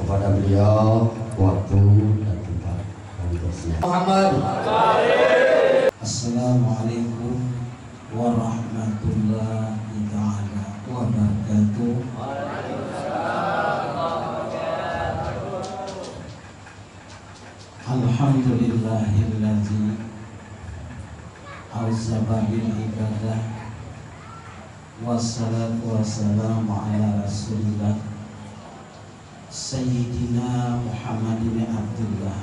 kepada beliau waktu dan tempat yang bersedia. Muhammad. Assalamualaikum warahmatullahi taala wabarakatuh. Alhamdulillahilladzi awzaba bil ibadah wassalatu wassalamu ala rasulillah Sayyidina Muhammadin Abdullah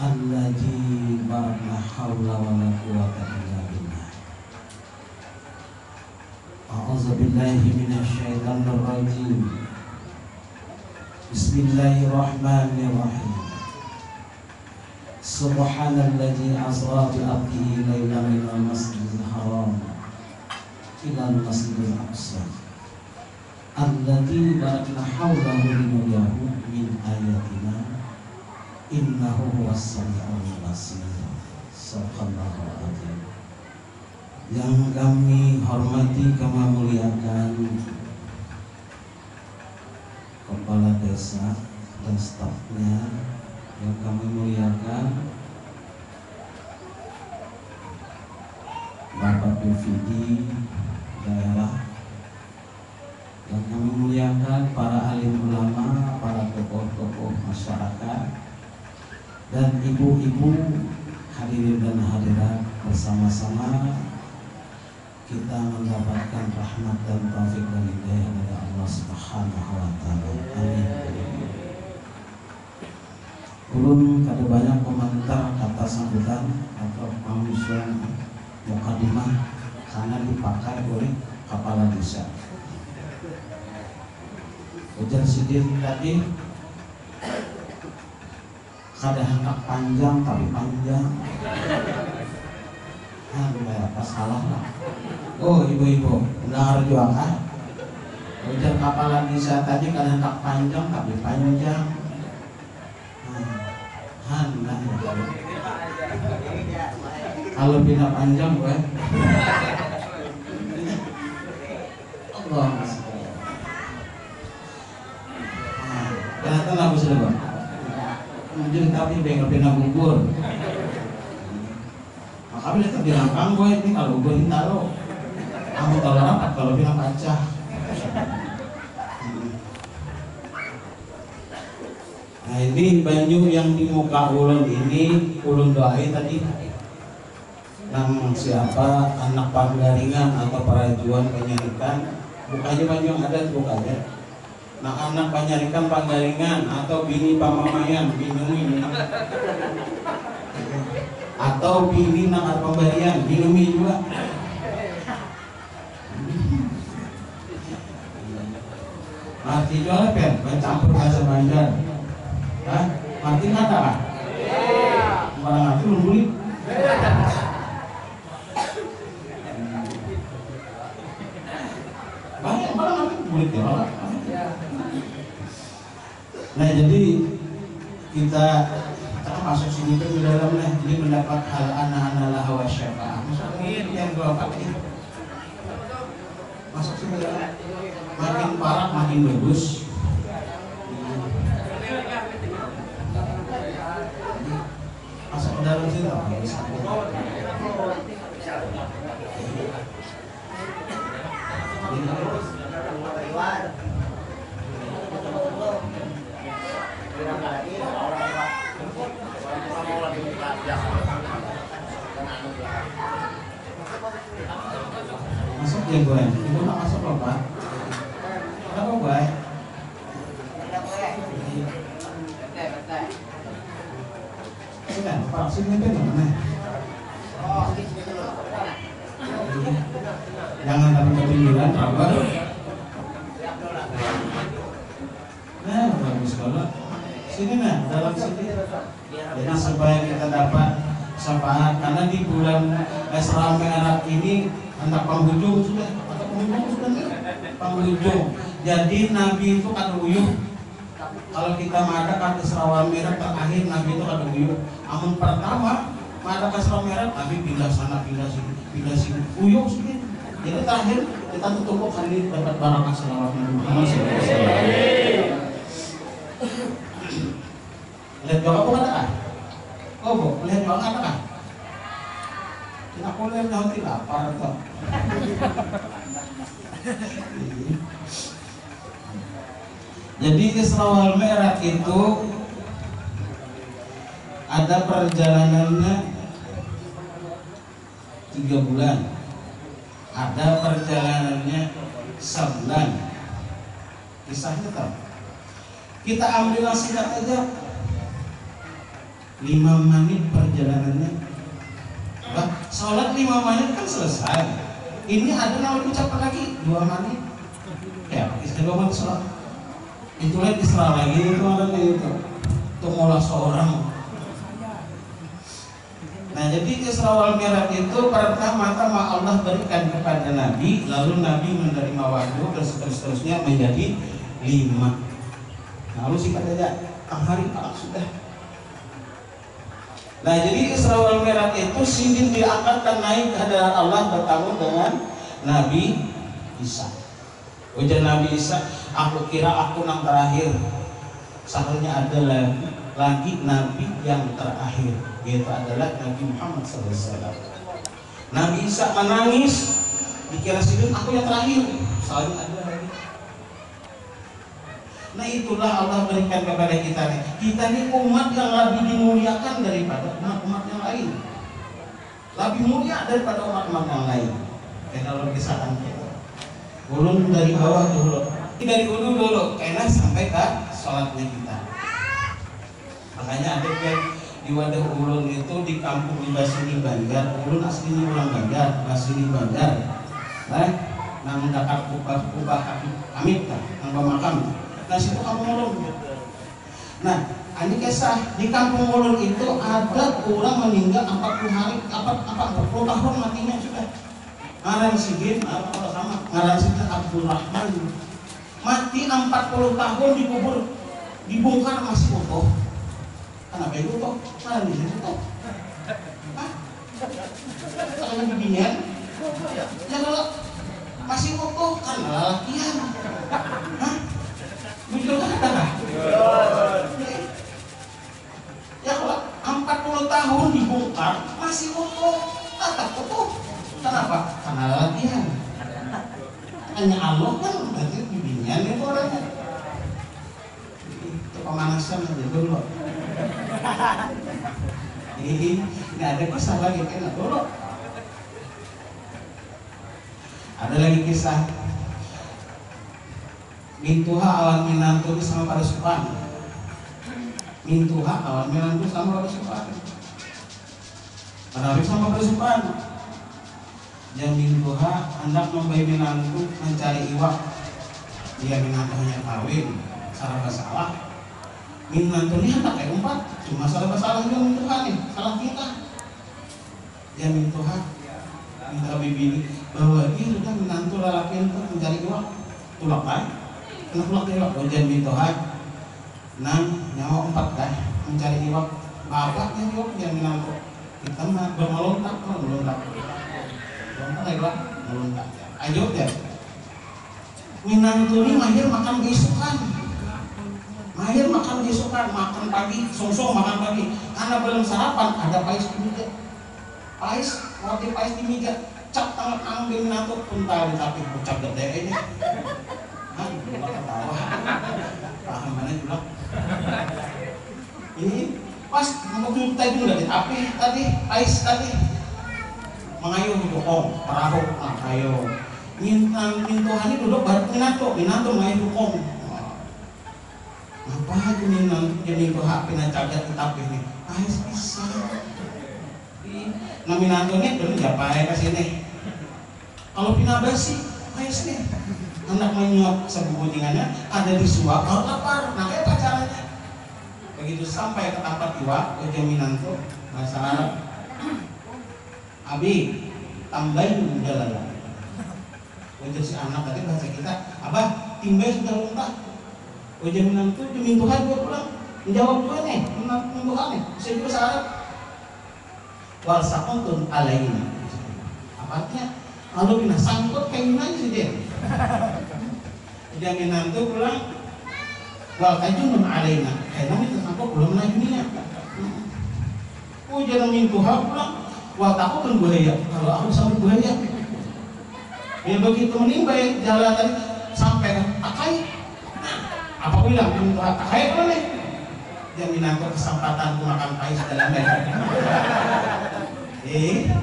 alladzi la haula wa la quwwata illa billah. A'udzu billahi minasy syaithanir rajim. Bismillahirrahmanirrahim. Subhanalladzi asra bi 'abdihi lailan minal masjidil haram ilal masjidil aqsa alladzi barakna hawlahu linuriyahu min ayatina innahu huwas sami'ul basir. Subhanallahu azim. Yang kami hormati, kami muliakan kepala desa dan stafnya, yang kami muliakan Bapak BVD daerah, yang kami muliakan para alim ulama, para tokoh-tokoh dan ibu-ibu, hadirin dan hadirat, bersama-sama kita mendapatkan rahmat dan taufik dan hidayah dari Allah Subhanahu wa taala. Amin. Ulun kada banyak komentar kata sambutan atau pangsuan mukadimah karena dipakai oleh kepala desa. Ujar sidin tadi kada hendak panjang tapi panjang. Apa salah lah. Oh ibu-ibu, dengar juga kan? Ujar kepala desa tadi kada hendak panjang tapi panjang. Kalau pindah panjang gue Allah kelihatan aku sudah bang mungkin tapi bengkel pindah bubur maka bila tak dirangkang gue ini kalau gue ini taruh aku tahu rapat kalau pindah pacah. Nah ini banyu yang di muka ulun ini ulun doain tadi nang siapa anak panggaringan atau parajuan penyarikan bukannya banyu yang ada bukannya. Nah anak penyarikan panggaringan atau bini pamamayan binumi atau bini nang pemberian binumi juga. Arti jual pen bercampur bahasa Banjar. Hah? Martin ada kan? Barang hati belum beli. Banyak barang hati beli ya. Nah jadi kita masuk sini ke dalamnya jadi mendapat hal anak-anak lah wa syafaat. Maksudnya yang dua pakai masuk sini makin parah makin bagus. Masuk ke dalam sini tak bisa. Masuk ya gue, ibu nak masuk loh pak. Kenapa gue? Sudah, vaksinnya itu mana? Jangan tapi ketinggian, apa? Nah, bagus banget. Sini nah, dalam sini. Jadi supaya kita dapat syafaat karena di bulan Isra Mi'raj ini hendak penghujung sudah atau penghujung sudah penghujung. Jadi Nabi itu kada uyuh. Kalau kita ada kan Isra Mi'raj terakhir Nabi itu kada uyuh. Amun pertama ada Isra Mi'raj Nabi pindah sana pindah sini uyuh sedikit. Jadi terakhir kita tutup hari ini dapat barakah selawat Nabi Muhammad SAW. Lihat juga apa kata? Oh bu, lihat juga apa kata? Kita kuliah nanti lapar atau? Jadi Isra wal Mi'raj itu ada perjalanannya 3 bulan, ada perjalanannya sebulan. Kisahnya tahu? Kita ambil singkat aja. 5 menit perjalanannya. Bah, sholat 5 menit kan selesai. Ini ada nama ucapan lagi 2 menit. Ya, istilah banget sholat. Itu lihat Isra lagi itu ada itu. Untuk ngolah seorang. Nah, jadi Isra wal Mi'raj itu pertama-tama Allah berikan kepada Nabi, lalu Nabi menerima wahyu dan seterusnya menjadi 5. Lalu singkat aja, hari sudah. Nah jadi Isra wal Mi'raj itu sidin diangkat dan naik ke hadarat Allah bertemu dengan Nabi Isa. Ujar Nabi Isa, aku kira aku yang terakhir. Seharusnya ada lagi Nabi yang terakhir, yaitu adalah Nabi Muhammad SAW. Nabi Isa menangis, dikira sidin aku yang terakhir. Seharusnya ada lagi. Nah itulah Allah berikan kepada kita nih. Kita nih umat yang lebih dimuliakan daripada umat-umat yang lain. Lebih mulia daripada umat-umat yang lain. Karena Allah kisahkan kita. Ulun dari bawah dulu. Dari dulu karena sampai ke sholatnya kita. Makanya ada yang di wadah ulun itu di kampung di Basini Banjar. Ulun aslinya orang Banjar, Basini Banjar. Nang dekat kubah Amit lah, nang pemakam. Nah situ kampung ulun. Nah, ini kisah di kampung ulun itu ada orang meninggal 40 hari, 40 tahun matinya sudah. Ngaran Sigin, sama ngaran Sigin Abdul Rahman. Mati 40 tahun dikubur, dibongkar masih utuh. Kenapa itu utuh? Ngaran di situ utuh. Hah? Kalau beginian? Ya kalau masih utuh kan lalakian. Hah? Muncul kata ya kalau 40 tahun dibongkar masih utuh, tetap utuh. Kenapa? Karena latihan. Hanya Allah kan nanti bimbingan itu orangnya. Itu pemanasan aja dulu. Ini nggak ada kisah lagi kan dulu. Ada lagi kisah Mintuha awan minantu sama pada supan. Mintuha awan minantu sama pada supan. Menarik sama pada supan. Yang mintuha hendak membayi minantu mencari iwak. Dia minantunya kawin, salah masalah. Minantu ini hendak umpat, cuma salah masalah juga mintuha nih, salah kita. Dia mintuha minta bibi bahwa dia sudah minantu lelaki untuk mencari iwak. Tulak kan? Kenapa iwak hujan mintuhan nang nyawa 4 dah mencari iwak bapaknya iwak yang minangku kita mah bermelontak melontak iwak melontak ayo ya minangku ini mahir makan besokan makan pagi song makan pagi karena belum sarapan ada pais di meja roti pais di meja cap tangan ambil minangku pun tahu tapi ucap gede ini ketawa paham mana juga ini pas mau kita itu dari api tadi ais tadi mengayuh dukung perahu ayo mintuhan ini duduk bareng minanto mengayuh dukung apa aja minanto jadi mintuha pina cagat tapi ini ais bisa nah minanto ini dulu japai ke sini kalau pina basi ais nih hendak menyuap sebubuntingannya ada di suap kalau lapar, nah kayak pacarannya begitu sampai ke tempat iwak ke Minanto bahasa Arab abi tambahin jalan ujar si anak tadi bahasa kita abah timbai sudah luntah ujar Minanto demi Tuhan gue pulang menjawab juga nih Tuhan nih saya juga bahasa Arab wal saqantun alaina apa artinya kalau bina sangkut kayak gimana sih dia dia Minanto pulang wal tajunun alaina karena itu sangkut belum najunya jangan mintuha pulang wal takutun buaya kalau aku sampai buaya ya begitu menimbai jalan tadi sampai akai apa bilang mintuha akai apa nih dia Minanto kesempatan makan pais dalam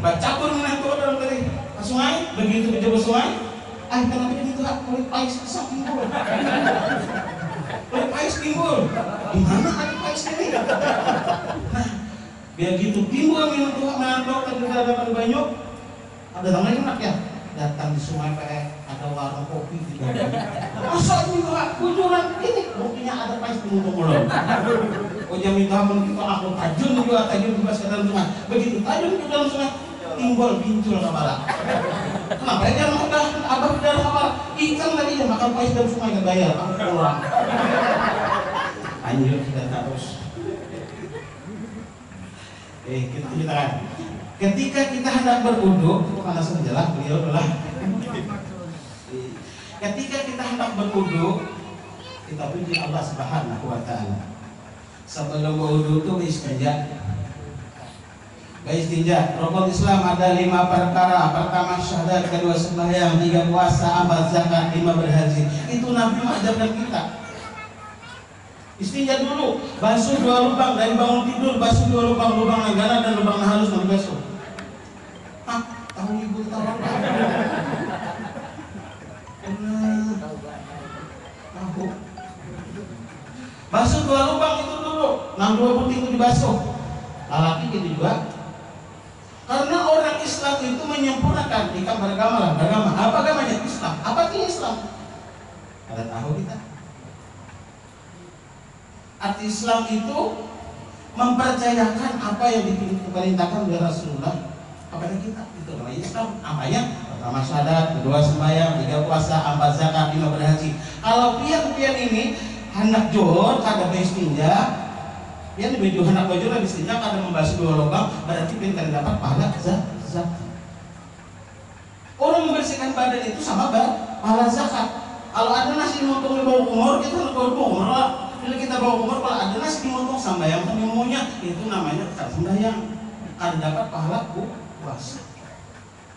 baca pun Minanto dalam tadi ke sungai, begitu ke jauh sungai, kenapa dia minta kulit pais besar timbul? Kulit pais timbul, di mana ada pais ini? Nah, biar gitu timbul Minanto tadi ada banyak, ada datang lagi nak ya, datang di sungai ada warung kopi di bawah. Masa ini kujuran ini, kopinya ada pais penutup mulut. Jangan minta kita aku tajun juga ke dalam sungai, begitu tajun ke dalam sungai. Timbul bincul kepala. Kenapa dia udah abah di dalam kepala? Ikan tadi yang makan pais dari sungai ke bayar, aku pulang. Anjir kita terus. Kita ceritakan. Ketika kita hendak berwudu, itu karena sejelas beliau adalah. Ketika kita hendak berwudu, kita puji Allah Subhanahu wa Ta'ala. Sebelum berwudu itu istinja. Istinja, rukun Islam ada 5 perkara. Pertama syahadat, kedua sembahyang, 3 puasa, 4 zakat, 5 berhaji. Itu Nabi mengajarkan kita. Istinja dulu, basuh 2 lubang dari bangun tidur, basuh 2 lubang, lubang negara dan lubang halus nanti basuh. Hah? Tahu ibu tahu apa? Tahu. Basuh 2 lubang itu dulu, 2 putih itu dibasuh. Laki gitu juga. Karena orang Islam itu menyempurnakan ikan beragama. Apa agamanya? Islam. Apa itu Islam? Ada tahu kita? Arti Islam itu mempercayakan apa yang diperintahkan oleh Rasulullah kepada kita. Itu namanya Islam. Apanya? Pertama syahadat, kedua sembahyang, 3 puasa, 4 zakat, 5 berhaji. Kalau pian-pian ini hendak johor kada beristinja, pian bejo hendak baju lah beristinja kada membasuh 2 lubang, berarti pian kada dapat pahala zakat. Orang membersihkan badan itu sama pahala zakat. Kalau ada nasi dimotong di bawah umur, kita hendak bawa umur lah. Bila kita bawa umur, kalau ada nasi dimotong sambayang semuanya, itu namanya kada sembahyang, kada dapat pahala puasa.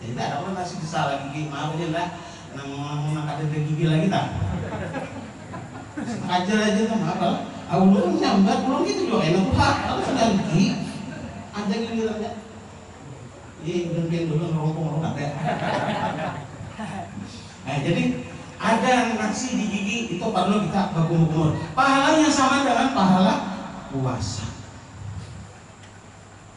Jadi tak ada orang nasi disalah gigi, maaf aja lah, nang ada gigi lagi tak? Ajar aja tuh, maaf lah. Belum nyambat, belum gitu juga enak tuh, kalau sudah gigi, ada gigi lagi. Udah pian dulu ngerongkong ada. Nah, jadi ada nasi di gigi itu perlu kita berkumur-kumur. Pahalanya sama dengan pahala puasa.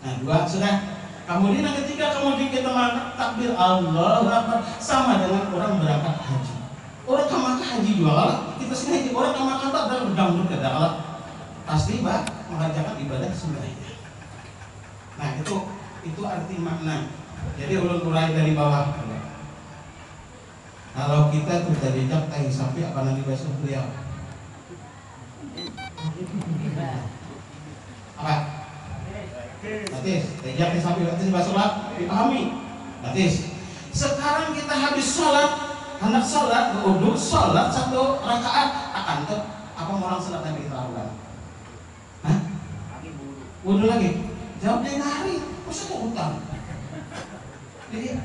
Nah, 2 sudah. Kemudian yang ketiga, kemudian kita takbir Allahu Akbar sama dengan orang berangkat haji. Orang kamar haji juga kita sini orang kamar kata dan berdangdut kada kalau pasti mengerjakan ibadah sembahyang. Nah, itu arti makna. Jadi ulun urai dari bawah. Kalau kita sudah dijak tahi sapi apa nanti basuh beliau? Apa? Batis, dijak tahi sapi batis basuhlah, dipahami. Batis. Sekarang kita habis sholat, hendak sholat, berwudu, sholat 1 rakaat, akan tuh apa orang sholat yang kita lakukan? Hah? Wudu lagi? Jawabnya hari, masa kok utang? Jadi,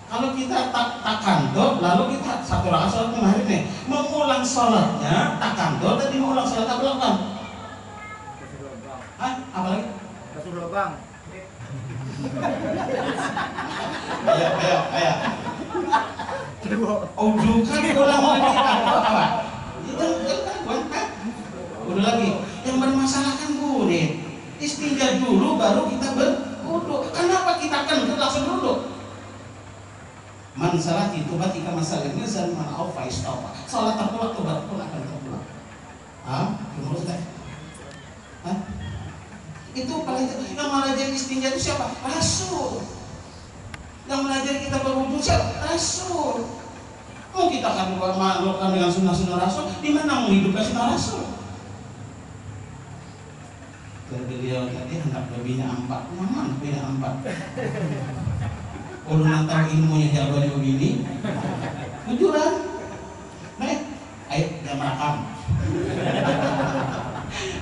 kalau kita tak kantor, lalu kita 1 rakaat sholat kemarin nih, mengulang sholatnya tak kantor, tadi mengulang sholat apa lagi? Hah? Apa lagi? Basuh lubang. Ayo. Ujukan ulang lagi apa? Itu kan bukan. Udah lagi. Yang bermasalah kan gue. Istinja dulu baru kita berwudu. Kenapa kita kan langsung duduk? Man salat itu ketika masalah ini zan man aufa istafa. Salat terpulang tobat pun akan terpulang. Menurut saya. Itu paling yang mengajari istinja itu siapa? Rasul. Yang mengajari kita berwudu siapa? Rasul. Mau kita akan melakukan dengan sunnah-sunnah Rasul, di mana menghidupkan sunnah Rasul? Beliau tadi hendak lebihnya 4, nyaman lebihnya 4. Ulun tahu ilmunya jagoannya begini, jujuran, ayo jangan merakam.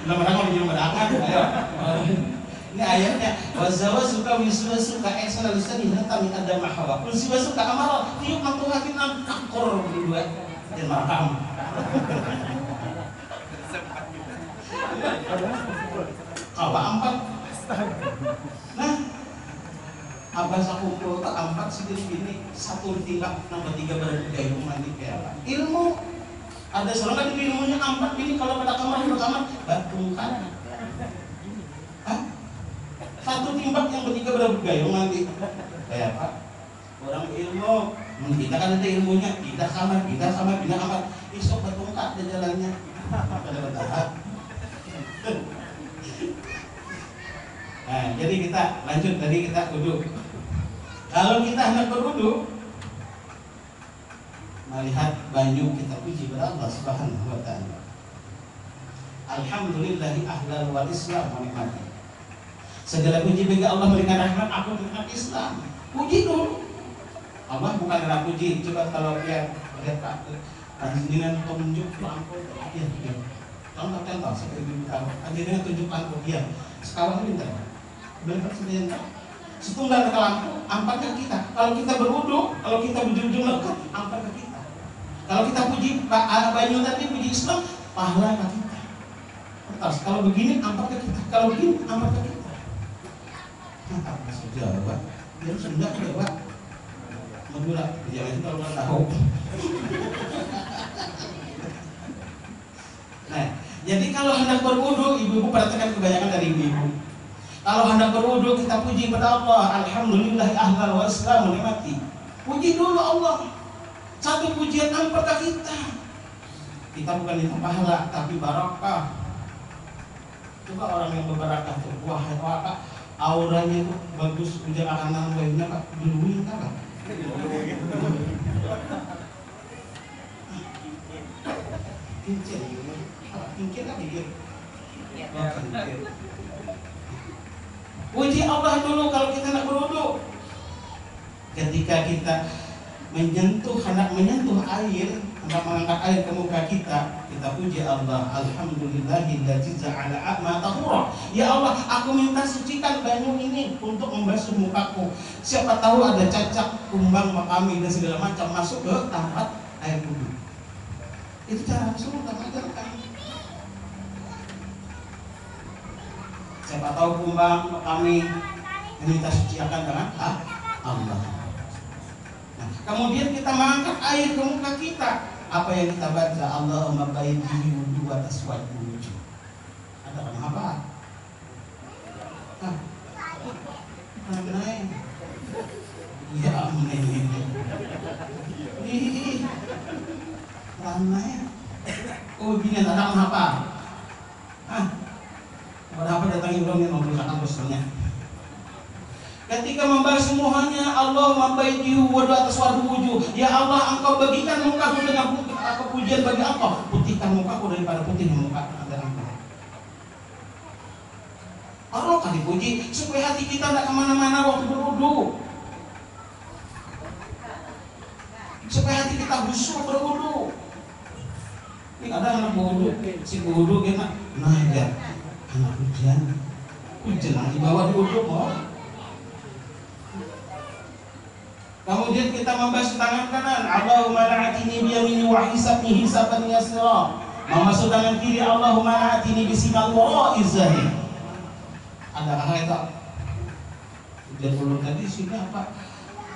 Belum merakam jangan merakam, ayo. Ini ayatnya, wazawa suka wiswa suka ekstra lisan hinata min ada mahawa. Wiswa suka amarah, tiup mantu hati nam takor berdua jangan merakam. Kawa 4. Nah, abas aku kumpul tak 4 sedikit ini 1 tingkat nambah 3 bergayung mandi kayak ilmu. Ada seorang kan ilmunya 4 ini kalau pada kamar batungkan. Hah? 1 timbak yang bertiga bergayung mandi kayak apa? Orang ilmu, kita kan ada ilmunya, pindah kamar, isok batungkan ada jalannya. Pada bertahap. Nah, jadi kita lanjut tadi kita wudu. Kalau kita hendak berwudu, melihat banyu kita puji kepada Allah Subhanahu wa taala. Alhamdulillahi ahlal wal Islam wa nikmati. Segala puji bagi Allah memberikan rahmat, aku nikmat Islam. Puji dulu. Allah bukan karena puji. Coba kalau dia lihat Pak, dengan tunjuk lampu, dia. Contoh seperti ini kalau dengan tunjuk lampu dia. Sekarang pintar. Benar sebenarnya. Setunggal ke lampu, 4 ke kita. Kalau kita berwudu, kalau kita berjunjung lekat, 4 ke kita. Kalau kita puji banyu tadi puji Islam, pahala ke kita. atas. Kalau begini angkat ke kita, kalau begini angkat ke kita. Nah, apa saja, Pak? Dia sudah ya, Pak. Madura, jangan itu kalau nggak tahu. Nah, jadi kalau hendak berwudu, ibu-ibu perhatikan kebanyakan dari ibu-ibu. Kalau hendak berwudu, kita puji kepada Allah. Alhamdulillah ahlan wa islamu nikmati. Puji dulu Allah. Satu pujian angkat kita. Kita bukan minta pahala, tapi barakah. Coba orang yang berbarakah tuh, wah Pak, auranya itu bagus, ujar anak baiknya Pak, duluin Pak. Kincir lagi dia. Puji Allah dulu kalau kita nak berwudu. Ketika kita menyentuh air, hendak mengangkat air ke muka kita puji Allah. Alhamdulillahilladzi ja'ala a'ma tahura. Ya Allah, aku minta sucikan banyu ini untuk membasuh mukaku. Siapa tahu ada cacak, kumbang, makami dan segala macam masuk ke tempat air wudu. Itu cara Rasulullah mengajarkan. Siapa tahu kumbang, makami minta sucikan dengan Allah. Nah, kemudian kita mengangkat air ke muka kita. Apa yang kita baca? Allahumma bayyidhi wudu wa taswaddu wujuh. Ada kan apa? Ramai. Ya amin. Ramai. Oh gini ada apa? Ada apa datang Ibrahim yang memperlihatkan bosnya? Ketika membahas semuanya, Allah membaiki wudu atas wadu wujuh. Ya Allah, Engkau bagikan mukaku dengan pujian bagi Engkau. Putihkan mukaku daripada putihnya muka anda Engkau. Allah kan dipuji supaya hati kita tidak kemana-mana waktu berwudu. Supaya hati kita khusyuk berwudu. Ini ada anak berwudu, si berwudu kena, nah ya, anak hujan di bawah wudu mau. Kemudian kita membasuh tangan kanan. Allahumma la'atini biyamini wa hisabni hisaban yasira. Membasuh tangan kiri. Allahumma la'atini bisimal wara'iz zahir. Adakah itu? Ujian dulu tadi sini apa?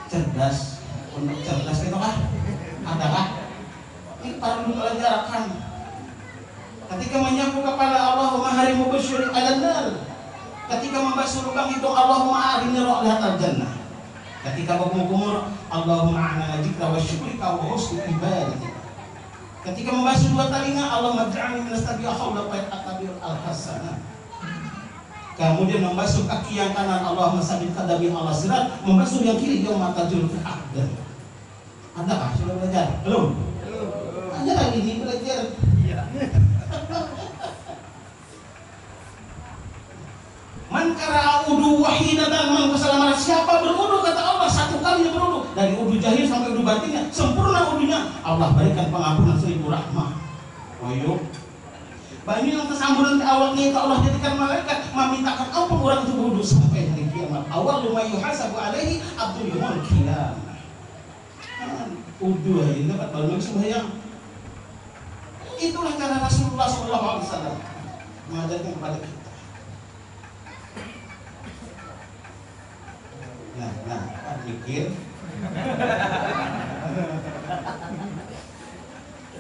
Cerdas. Untuk cerdas itu kah? Adakah? Ini perlu pelajaran. Ketika menyapu kepala, Allahumma harimu bisyuri al-nar. Ketika membasuh lubang hidung, Allahumma arini ra'latal jannah. Ketika berkumur, Allahumma a'na dzikra wa syukrika wa husni ibadatik. Ketika membasuh dua telinga, Allahumma ja'alni minas tabi'il haula wa at-tabi'ul hasanah. Kemudian membasuh kaki yang kanan, Allahumma sabbit qadami ala sirat. Membasuh yang kiri, yauma tajul fil aqdam. Adakah sudah belajar? Belum? Aja lagi ini belajar. Iya. Man qara'a wudu wahidatan man qasalama. Siapa berwudu kata Allah satu kali berwudu dari wudu jahil sampai wudu batinnya sempurna wudunya, Allah berikan pengampunan 1000 rahmah. Wayo. Banyak yang tersamburan ke awalnya itu Allah jadikan malaikat memintakan ampun orang itu wudu sampai hari kiamat. Awal lumma yuhasabu alaihi abdul yaumil qiyamah. Wudu aja dapat banyak sembahyang. Itulah cara Rasulullah SAW mengajarkan kepada kita. Nah, pikir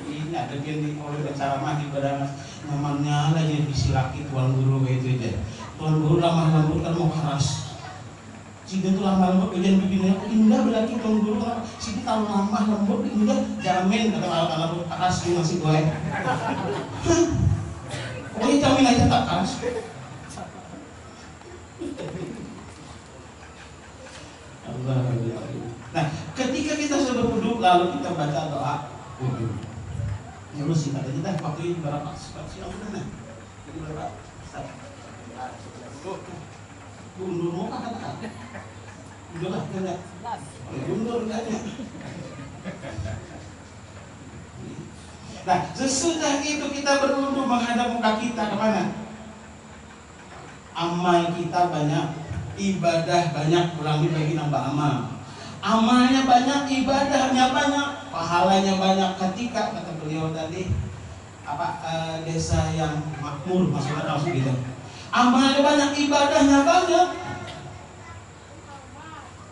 ini ada yang di oleh berceramah di barang namanya lagi disilaki tuan guru itu aja. Tuan guru lama lembut kan mau keras. Jika itu lama lembut bagian bibirnya indah berarti tuan guru kan sih kalau lama lembut indah jamin kata kalau keras ini masih gue. Oh ini jamin aja tak keras. Nah, ketika kita sudah berwudu lalu kita baca doa wudu. Ya lu sih kata kita waktu ini berapa siang udah. Jadi berapa? Mundur mau kan kata. Udah lah, enggak. Mundur enggaknya. Nah, sesudah itu kita berwudu menghadap muka kita kemana? Amal kita banyak, ibadah banyak, ulangi bagi nambah amal. Amalnya banyak, ibadahnya banyak, pahalanya banyak. Ketika kata beliau tadi, desa yang makmur, maksudnya gitu. Amalnya banyak, ibadahnya banyak.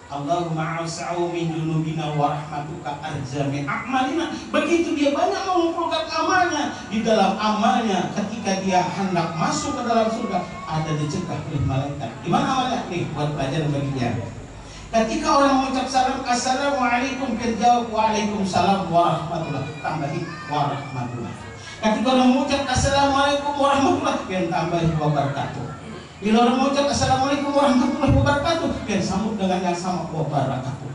Allahumma ausa'u min junubina wa rahmatuka arja min a'malina. Begitu dia banyak mengumpulkan amalnya. Di dalam amalnya ketika dia hendak masuk ke dalam surga ada dicegah oleh malaikat. Gimana amalnya? Nih buat pelajaran bagi dia. Ketika orang mengucap salam, assalamualaikum, dia jawab waalaikumsalam warahmatullahi, tambahi warahmatullah. Ketika orang mengucap assalamualaikum warahmatullahi, dia tambahi wabarakatuh. Bila orang mengucap assalamualaikum warahmatullahi wabarakatuh, dia sambut dengan yang sama wabarakatuh.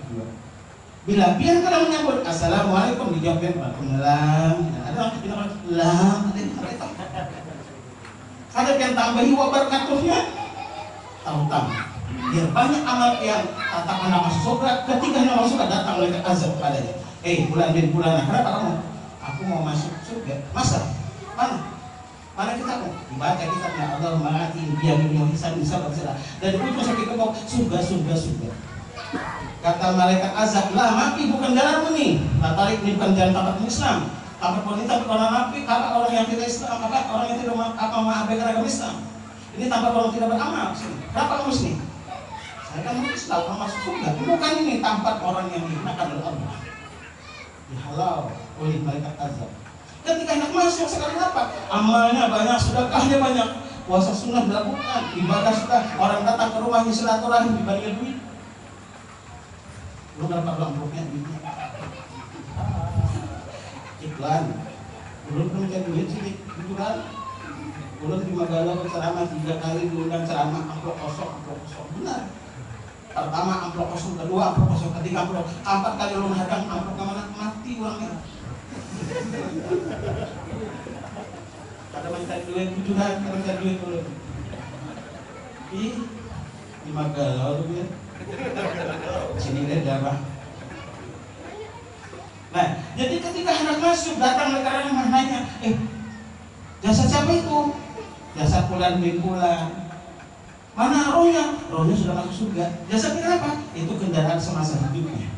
Bila biar kalau menyambut assalamualaikum, dijawab waalaikumsalam. Ada orang bilang lam, ada yang tambahi wabarakatuhnya, tahu. Biar banyak amal yang tak anak masuk surga. Ketika anak masuk surga datang oleh azab padanya. Bulan bin bulan, kenapa kamu? Aku mau masuk surga. Masa? Mana kitabmu? Dibaca kitabnya. Allahumma ati biya min hisab hisab. Dari ujung sampai ke bawah surga. Kata malaikat azab, lah mati bukan jalanmu nih. Lah tarik ini bukan jalan tempat Islam. Tempat wanita bukan nabi, kata orang yang tidak Islam, orang yang tidak mengabaikan agama Islam. Ini tempat orang tidak beramal. Kenapa kamu sini? Saya kan Islam, kamu masuk surga. Bukan ini tempat orang yang dihinakan oleh Allah. Dihalau oleh malaikat azab. Ketika hendak masuk sekali apa? Amalnya banyak, sedekahnya banyak, puasa sunnah dilakukan, ibadah sudah, orang datang ke rumahnya silaturahim dibagi duit. Belum dapat amplopnya duitnya. Iklan. Belum mencari duit sih iklan. Belum di Magalau berceramah 3 kali diundang ceramah amplop kosong. Benar. Pertama amplop kosong, kedua amplop kosong, ketiga amplop, 4 kali lu hadang amplop kemana? Mati orangnya. Ada mencari duit, tujuan ada mencari duit dulu. Di Magalau tuh ya. Sini deh darah. Nah, jadi ketika hendak masuk datang negara yang nanya, jasad siapa itu? Jasad bulan bin bulan. Mana rohnya? Rohnya sudah masuk surga. Jasadnya kenapa? Itu kendaraan semasa hidupnya.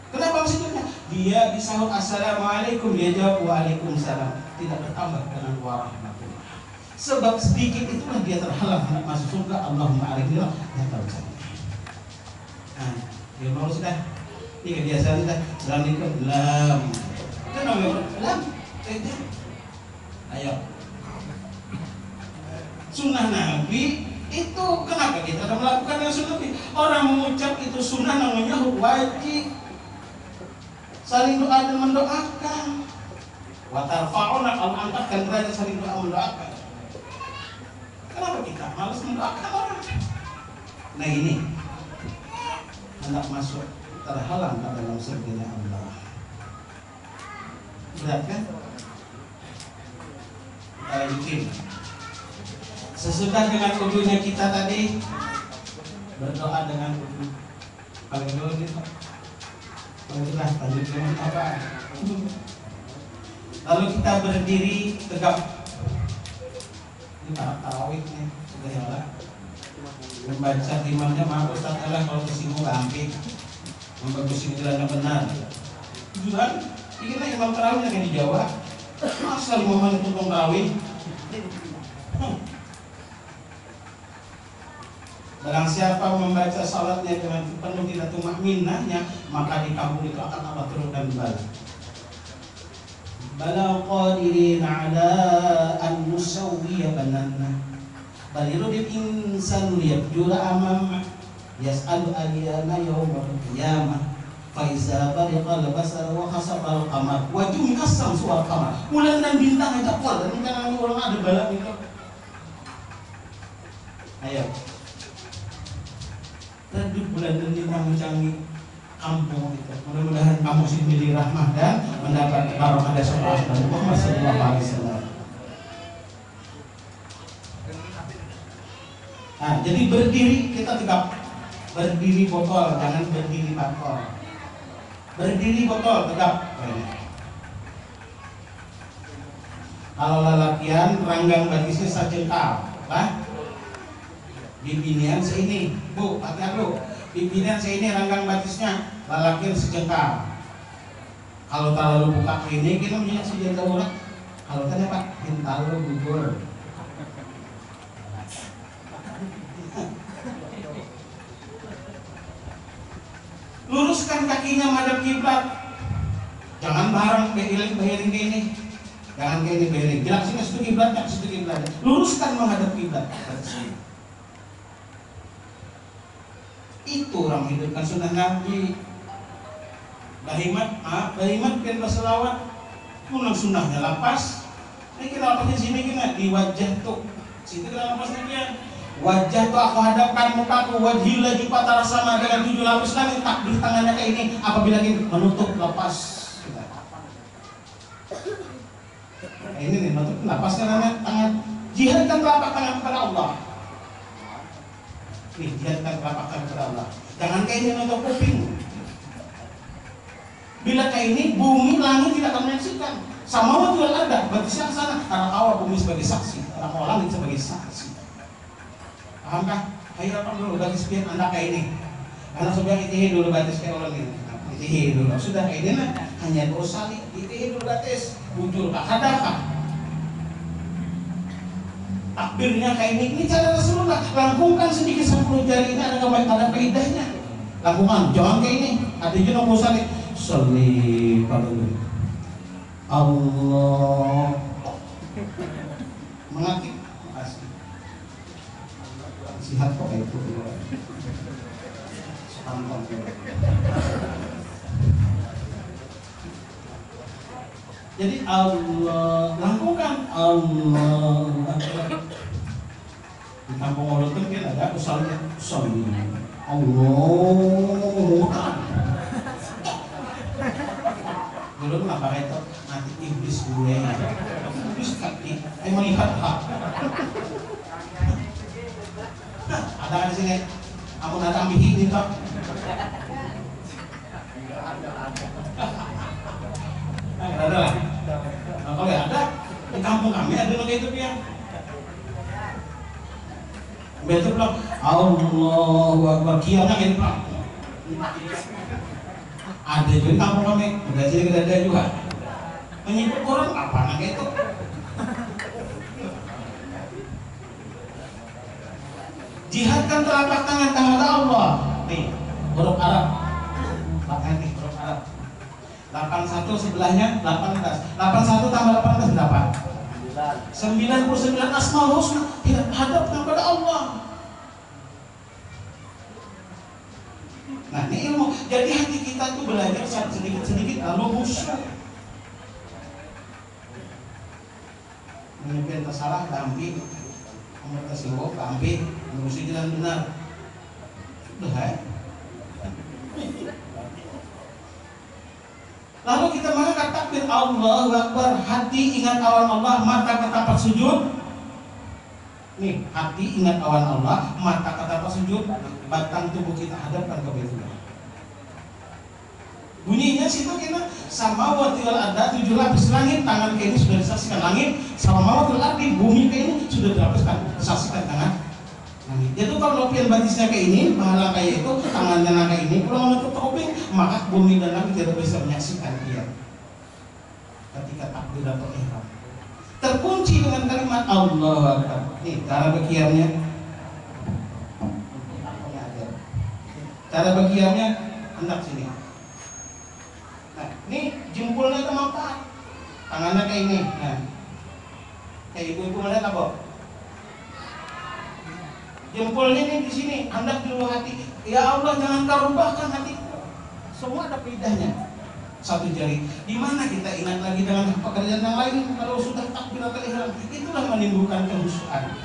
Kenapa maksudnya? Dia disahut assalamualaikum, dia jawab waalaikumsalam. Tidak bertambah dengan warahmatullah. Sebab sedikit itulah dia terhalang hendak masuk surga. Allahumma arifillah. Dia tahu saja. Nah, dia mau sudah. Ini kebiasaan sudah. Lam itu lam. Itu namanya lam. Ayo. Sunnah Nabi itu kenapa kita ada melakukan yang sunnah Nabi? Orang mengucap itu sunnah namanya wajib. Saling doa dan mendoakan. Wa tarfa'una, Allah angkatkan derajat saling doa mendoakan. Kenapa kita malas mendoakan orang? Nah ini hendak masuk terhalang ke dalam surganya Allah. Berat kan? Kita lanjutin. Sesudah dengan wudhunya kita tadi berdoa dengan wudhu. Paling dulu gitu. Baiklah, lanjut dengan apa? Lalu kita berdiri tegap. Ini tarawih nih, sudah ya. Membaca imamnya, maaf Ustaz Allah kalau tersinggung gampang. Membagusin jalannya benar. Tujuan, ingatlah imam tarawihnya kayak di Jawa. Masa 5 menit untuk tarawih? Barang siapa membaca salatnya dengan penuh tidak tumakninahnya, maka di kampung itu akan Allah turunkan bala. Bala qadirin ala an nusawwiya banana. Bal yurid insan liyabjura amama yas'alu ayyana yawmal qiyamah. Fa iza bariqal basar wa khasafal qamar wa jumkas samsu wal qamar. Bulan dan bintang itu pol, dan jangan orang ada bala itu. Ayo. Tadi bulan dan bintang mencangi kampung itu. Mudah-mudahan kamu sendiri rahmah dan mendapat barokah dari Muhammad sallallahu alaihi wasallam. Nah, jadi berdiri kita tegap. Berdiri botol, jangan berdiri botol. Berdiri botol tegap. Kalau lalakian ranggang batisnya sajengkal, bah? Pimpinan seini, Bu, hati-hati Bu. Pimpinan seini ranggang batisnya, lalakian sejengkal. Kalau terlalu buka ini, kita punya sejajar orang. Kalau tanya Pak, Bintaro gugur. Luruskan kakinya madhab kiblat. Jangan bareng bayarin gini. Jangan gini bayarin. Gerak sini situ kiblat, tak situ kiblat. Luruskan menghadap kiblat. Itu orang hidupkan sunnah Nabi. Bahimat pian berselawat. Pulang sunnahnya lapas. Ini kita lapasnya sini kena di wajah tuh. Situ kita lapasnya dia. Wajah tuh aku hadapkan mukaku, wajhi lagi patara sama dengan 7 lapis langit, takbir tangannya kayak ini. Apabila ini menutup lepas. Nah, ini nih menutup lepasnya tangan. Jihadkan telapak tangan kepada Allah. Nih jihadkan telapak tangan kepada Allah. Jangan kayak ini menutup kuping. Bila kayak ini bumi langit tidak akan menyaksikan. Sama waktu ada berarti siang sana anak awal bumi sebagai saksi, anak awal langit sebagai saksi. Pahamkah? Ayo apa dulu batis pian anda kayak ini. Anak sebelah itihi dulu batis kayak orang ini. Itihi dulu. Sudah kayak ini nah hanya dosa itihi dulu batis. Bujur kah? Hadakah? Takbirnya kayak ini cara Rasulullah. Langkungkan sedikit 10 jari ini ada faedahnya. Langkungan, jangan kayak ini. Ada juga nomor salih. Salih pada Allah. Mengatik. Sihat kok itu jadi Allah lakukan Allah di kampung Orok itu kan ada usalnya Allah dulu kenapa itu nanti iblis gue iblis kaki melihat hak ada di sini. Aku datang bikin ini Pak. Ada lah. Nah, kalau ada di kampung kami ada yang kayak itu ya. Betul bilang Allahu Akbar kiamnya gitu Pak. Ada juga di kampung kami. Udah sini ada juga. Menyebut orang apa nak itu? Jihadkan telapak tangan kepada Allah. Nih, huruf Arab. Pakai nih huruf Arab. 81 sebelahnya 18. 81 tambah 18 berapa? 99 Asmaul Husna. Tidak hadap kepada Allah. Nah, ini ilmu. Jadi hati kita tuh belajar sedikit-sedikit lalu khusyuk. Memimpin tersalah dampi. Siwok, ambil, ngurusin jalan benar. Sudah Lalu kita mengangkat takbir Allahu Akbar, hati ingat awan Allah, mata ketapak sujud. Nih, hati ingat awan Allah, mata ketapak sujud, batang tubuh kita hadapkan ke Baitullah. Bunyinya situ kena sama watil ada 7 lapis langit, tangan kayak ini sudah disaksikan langit, sama watil ardi bumi kayak ini sudah disaksikan tangan langit. Jadi kalau pian batisnya kayak ini, pahala kayak itu, tangannya kayak ini, pulang menutup kuping, maka bumi dan langit tidak bisa menyaksikan dia. Ketika takbir atau ihram, terkunci dengan kalimat Allahu Akbar. Nih cara berkiamnya, cara berkiamnya hendak sini. Nah, ini jempolnya ke mata, tangannya kayak ini. Nah, kayak ibu-ibu melihat apa? Jempolnya ini di sini, hendak di luar hati. Ya Allah, jangan kau rubahkan hatiku. Semua ada pedahnya. Satu jari. Di mana kita ingat lagi dengan pekerjaan yang lain? Kalau sudah takbiratul ihram, itulah menimbulkan kehusuan.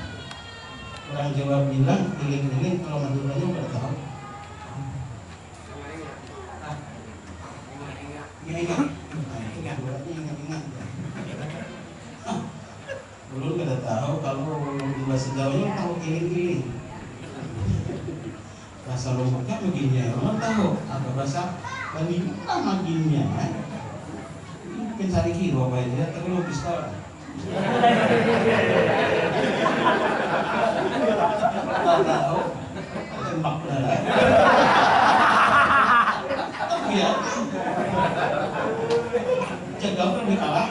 Orang Jawa bilang, iling-iling kalau Maduranya udah tahu. Ingat. Belum kita tahu kalau di bahasa Jawanya tahu iling-iling. Bahasa Lomboknya begini ya, orang tahu. Apa bahasa Bali sama gini ya. Mungkin cari kilo apa aja, tapi lo pistol. Tak tahu, tembak benar. Ya, jaga kan kalah.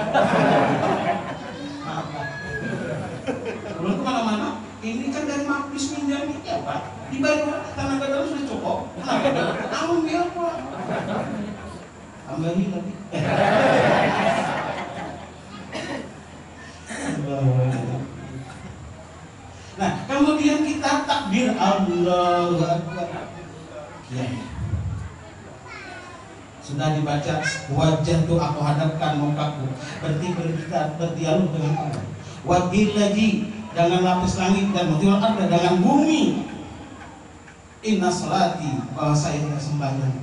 Ini kan dari mapis minjam ya Pak. Dibayar tenaga dalam sudah cukup. Kenapa? Kamu biar Pak. Tambahin lagi. Nah, kemudian kita takbir Allahu Akbar. Ya. Sudah dibaca wajah tuh aku hadapkan mukaku. Berarti kita berdialog dengan Allah. Wabil lagi dengan lapis langit dan mutiara ada dengan bumi. Inna salati bahwa saya tidak sembahyang.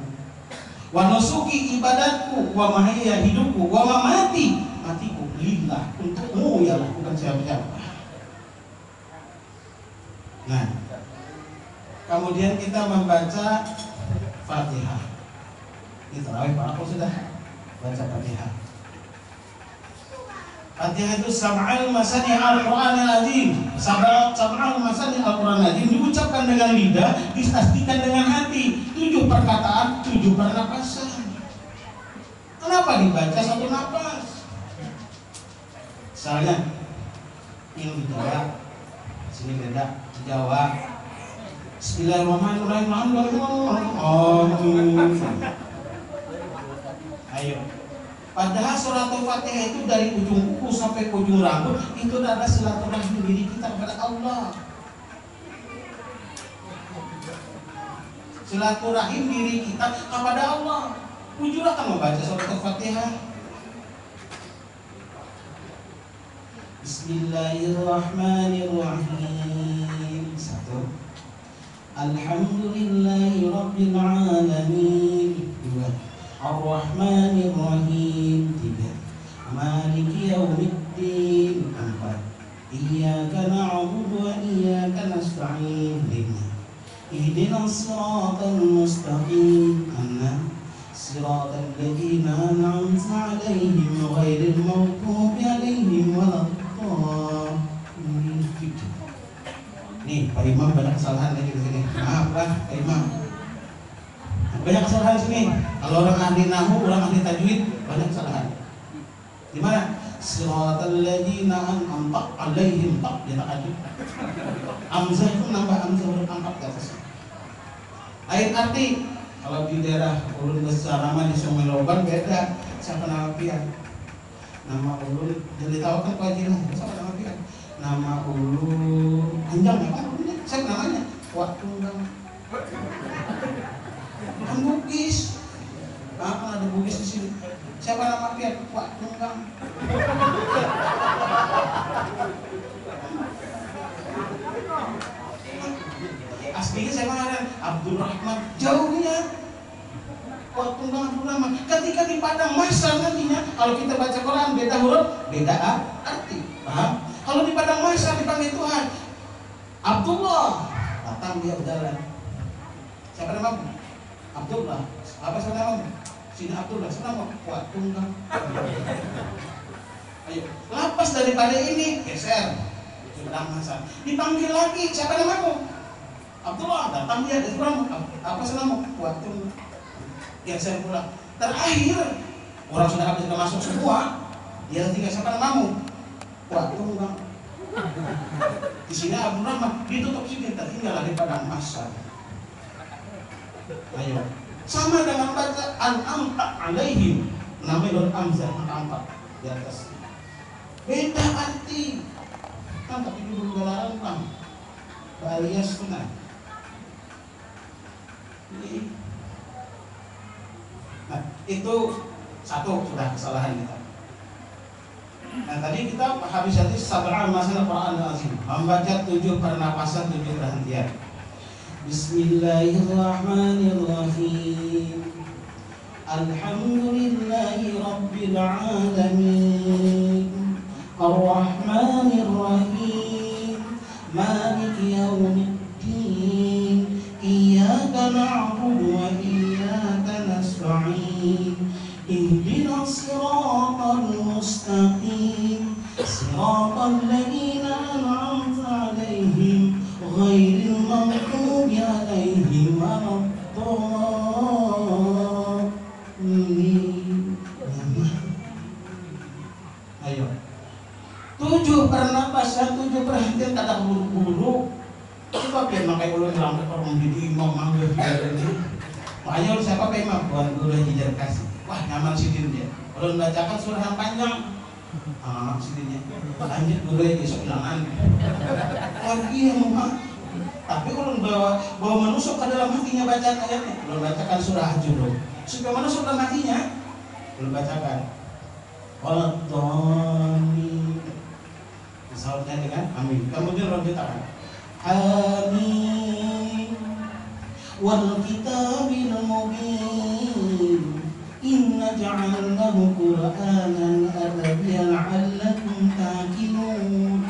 Wa nusuki ibadatku, wa mahya hidupku, wa mamati matiku lillah untukmu ya Allah, bukan siapa-siapa. Nah, kemudian kita membaca Fatihah. Ini terawih Pak, aku sudah baca Fatihah. Fatihah itu sab'al masani al-Qur'an al-Azim. Sab'al masani al-Qur'an al-Azim diucapkan dengan lidah, disaksikan dengan hati. 7 perkataan, 7 pernapasan. Kenapa dibaca satu napas? Misalnya ini di Jawa, sini beda di Jawa. Bismillahirrahmanirrahim. Ayo. Padahal surat Al-Fatihah itu dari ujung kuku sampai ujung rambut itu adalah silaturahmi diri kita kepada Allah. Silaturahim diri kita kepada Allah. Jujur akan membaca surat Al-Fatihah. Bismillahirrahmanirrahim. 1. Alhamdulillahi Rabbil Alamin. 2. Ar-Rahmanir-Rahim. 3. Maliki Yaumiddin. 4. Iyyaka na'budu wa iyyaka nasta'in. 5. Ihdinas siratal mustaqim. 6. Siratal ladzina an'amta 'alaihim ghairil maghdubi 'alaihim waladdallin. Nih, Pak Imam banyak kesalahan lagi di sini. Maaf Pak Imam. Banyak kesalahan di sini. Kalau orang ahli nahwu, orang ahli tajwid, banyak kesalahan. Di mana? Siratal ladzina an'amta 'alaihim tak dia tak ada. Hamzah itu nambah hamzah huruf angkat ke atas. Ayat arti kalau di daerah ulun besar nama di Sungai Loban beda. Siapa nama pian? Nama ulun jadi tahu kan kewajiban. Siapa nama pian? Nama ulun Anjang apa? Siapa namanya? Wak Tunggang. Kan Bugis. Kan ada Bugis di sini. Siapa nama pian? Wak Tunggang. Aslinya saya mana? Abdurrahman. Jauhnya Wak Tunggang Abdurrahman. Ketika di padang mahsyar nantinya, kalau kita baca Quran beda huruf, beda arti. Paham? Kalau di padang mahsyar dipanggil Tuhan, Abdullah, datang dia berjalan. Siapa namamu? Abdullah. Apa siapa namamu? Sini Abdullah. Siapa namamu? Wak Tunggang. Ayo, lapas daripada ini geser. Di padang mahsyar. Dipanggil lagi, siapa namamu? Abdullah. Datang dia dari orang. Apa siapa namamu? Wak Tunggang. Geser pula. Terakhir orang sudah masuk semua. Dia tinggal siapa namamu? Wak Tunggang. Di sini Abu Rahman ditutup sini tertinggal di padang mahsyar. Ayo, sama dengan baca An-Amta 'alaihim, namanya Hamzah An-Amta di atas. Beda arti. Kan tapi dulu galaran bang. Balias benar. Nah, itu satu sudah kesalahan kita. Nah tadi kita habis hadis sab'al masalah Quran al-Azim, membaca 7 pernapasan, 7 perhentian. Bismillahirrahmanirrahim. Alhamdulillahi Rabbil Alamin. Ar-Rahmanir-Rahim. Maliki Yaumiddin. Iyyaka na'budu wa iyyaka nasta'in. Ihdinas siratal mustaqim. Siratal ladzina an'amta 'alaihim ghairil maghdubi 'alaihim waladdallin. Ayo. 7 pernapasan, jadi imam mangga juga ini. Makanya lu siapa Pak Imam? Tuan guru Haji kasih. Wah nyaman sidin dia. Kalau membacakan surah yang panjang, sidinnya. Lanjut guru Haji soalan. Oh iya Muhammad. Tapi kalau bawa menusuk ke dalam hatinya bacaan ayatnya, belum bacakan surah Al-Jurum. Supaya menusuk dalam hatinya, belum bacakan. Waladhdallin. Sautnya dengan amin. Kemudian lanjut tangan. Amin. Wal kitabil mubin. Inna ja'alnahu Qur'anan arabiyyan 'allakum ta'qilun.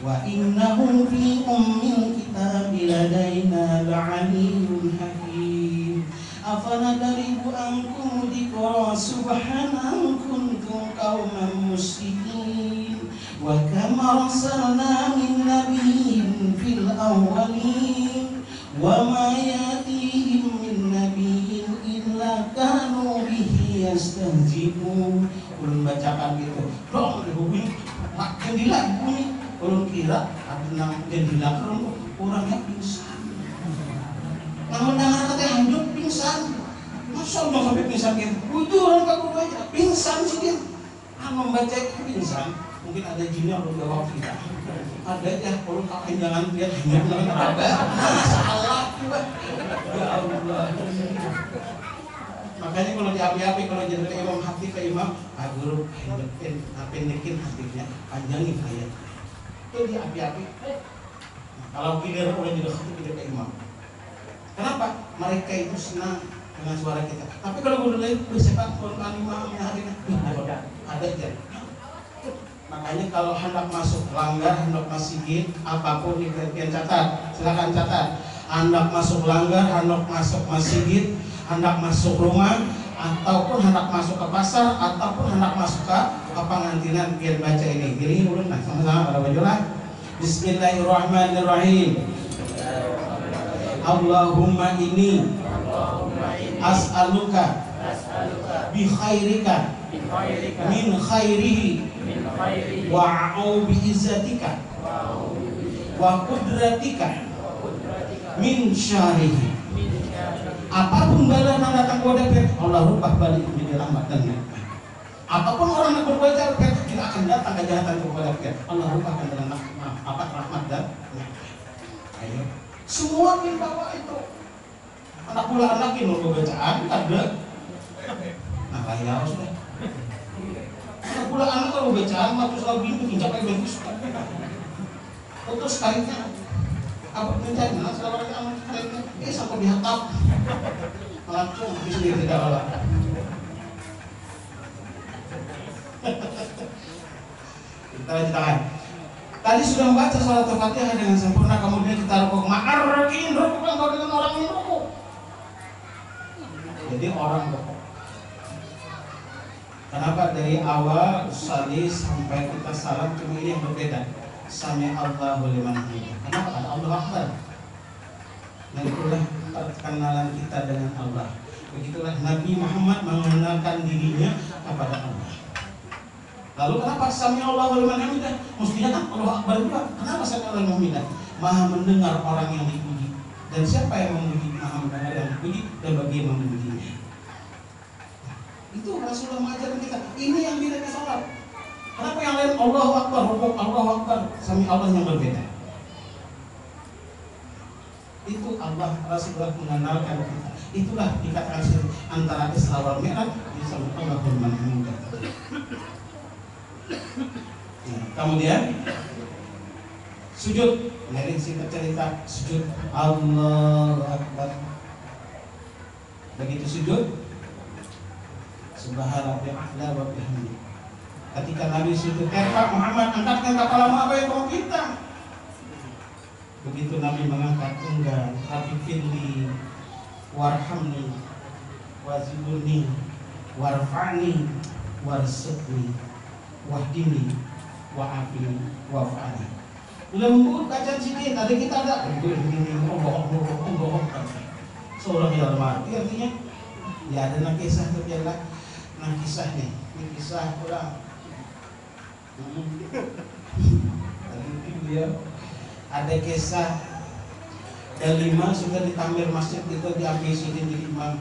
Wa innahu fi ummil kitabi ladaina la'aliyyun hakim. Afanadribu ankum dzikra subhanan kuntum qauman muslimin. Wa kama arsalna min nabiyyin fil awwalin wa ma yatihim min nabiyyin illa kanu bihi yastahzi'un. Ulun bacakan gitu dong dihubungi makin dilakuni. Ulun kira ada jendela orangnya pingsan. Namun dengar kata hidup pingsan. Masa udah sampai pingsan gitu? Itu orang kaku aja pingsan sih dia. Membaca pingsan. Mungkin ada jin yang belum jawab kita. Ada ya kalau kakek jangan lihat jin jangan ada. Salah juga. Ya Allah. Makanya kalau diapi-api kalau jadi imam hati ke imam, guru pendekin hatinya, panjangin ayat. Itu diapi-api. Kalau kilir oleh jadi hati kita ke imam. Kenapa? Mereka itu senang dengan suara kita. Tapi kalau guru lain bersepak Quran imamnya hatinya, ada aja. Makanya kalau hendak masuk langgar, hendak masjid, apapun yang catat, silakan catat. Hendak masuk langgar, hendak masuk masjid, hendak masuk rumah, ataupun hendak masuk ke pasar, ataupun hendak masuk ke pengantinan, biar baca ini. Jadi ulun sama-sama pada bajulah. Bismillahirrahmanirrahim. Allahumma inni as'aluka bi khairika min khairihi wa a'udzu bi izzatika wa qudratika min syarrihi. Apapun bala yang datang kepada kita, Allah rubah balik menjadi rahmat dan nikmat. Apapun orang yang berbuat jahat, tidak akan datang kejahatan kepada kita. Allah rubahkan dengan rahmat dan nikmat. Ayo, semua yang bawa itu. Anak pula anak ini mau bacaan ada. Nah, kaya sudah. Anak pula anak kalau bacaan, waktu selalu bingung mencapai bagus. Terus sekalinya apa bencana kalau ada anak kalian sampai dihatap langsung habis dia tidak olah. Kita lanjutkan. Tadi sudah membaca salat Al-Fatihah dengan sempurna, kemudian kita rukuk. Ma'arrakin rukuk kan kalau dengan orang yang rukuk. Jadi orang rukuk. Kenapa dari awal salis sampai kita salam cuma ini yang berbeda. Sami Allahu liman hamidah. Kenapa? Ada Allah Akbar. Nah itulah perkenalan kita dengan Allah. Begitulah Nabi Muhammad mengenalkan dirinya kepada Allah. Lalu kenapa Sami Allahu liman hamidah? Mestinya kan Allah Akbar juga. Kenapa Sami Allahu liman hamidah? Maha mendengar orang yang dipuji. Dan siapa yang memuji? Maha mendengar yang dipuji dan bagi yang memujinya. Itu Rasulullah mengajarkan kita. Ini yang beda di salat. Kenapa yang lain Allahu Akbar, rukuk Allahu Akbar, Sami Allah yang berbeda? Itu Allah Rasulullah mengenalkan kita. Itulah dikatakan antara Isra wal Mi'raj disebut Allahu liman hamidah. Kemudian sujud. Dari singkat cerita sujud Allahu Akbar. Begitu sujud Subhanallah wa bihamdihi. Ketika Nabi sujud, Pak Muhammad angkatkan kepalamu, apa yang kamu minta? Begitu Nabi mengangkat, enggak, Rabbi firli warhamni wazidni warfa'ni warzuqni wahdini wa'afini wa'afani. Lembut bacaan sini, tadi kita ada begini, bohong. Seorang yang mati artinya ya ada nakisah terjadi, nakisah nih, ini kisah orang. Tadi dia ada kisah Kelima sudah ditamir masjid itu diambisiin jadi imam.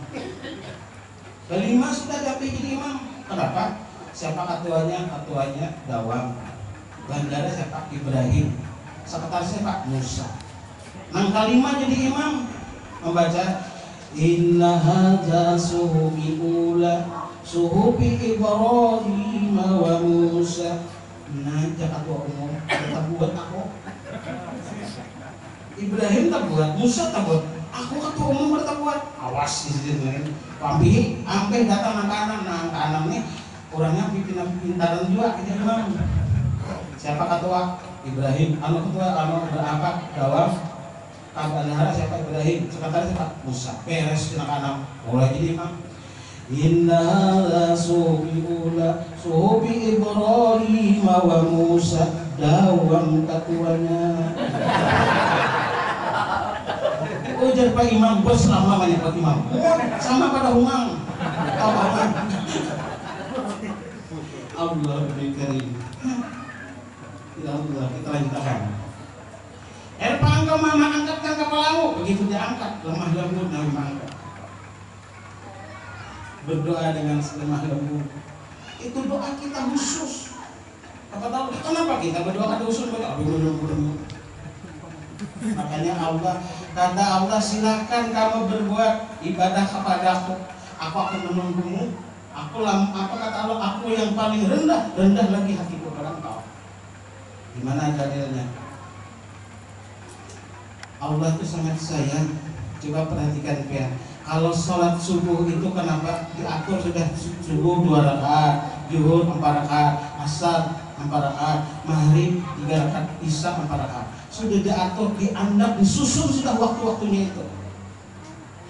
Kelima sudah diambil jadi imam. Kenapa? Siapa ketuanya? Ketuanya Dawam. Bandara siapa? Ibrahim. Sekretarisnya Pak Musa. Yang kelima jadi imam membaca Inna hadza suhufi ula suhufi Ibrahim wa Musa. Nah, ketua umum tak buat aku. Ibrahim tak buat, Musa tak buat. Aku ketua umum tak buat. Awas di situ kan. Pampi sampai datang anak-anak, anak nih orangnya pintaran juga jadi imam. Siapa ketua? Ibrahim. Anu ketua, anu berapa? Dawam. Kabandara siapa? Ibrahim. Sekretaris siapa? Musa. Beres anak-anak. Mulai jadi imam. Inna la subiula subi Ibrahim wa Musa. Dawam ketuanya. Ujar Pak Imam, bos lamanya Pak Imam. Sama pada umang. Allah berkarim. Ya Allah, kita lanjutkan. Pangkau mama angkatkan kepalamu. Begitu diangkat, lemah lembut Nabi mangkat. Berdoa dengan lemah lembut. Itu doa kita khusus. Apa tahu kenapa kita berdoa kada khusus? Makanya Allah kata Allah, silakan kamu berbuat ibadah kepadaku. Aku akan menunggumu. Apa kata Allah? Aku yang paling rendah lagi hatiku kepada engkau. Gimana dalilnya? Allah itu sangat sayang. Coba perhatikan ya. Kalau sholat subuh itu kenapa diatur sudah subuh 2 rakaat, zuhur 4 rakaat, asar 4 rakaat, maghrib 3 rakaat, isya 4 rakaat. Sudah diatur, diandap, disusun sudah waktu-waktunya itu.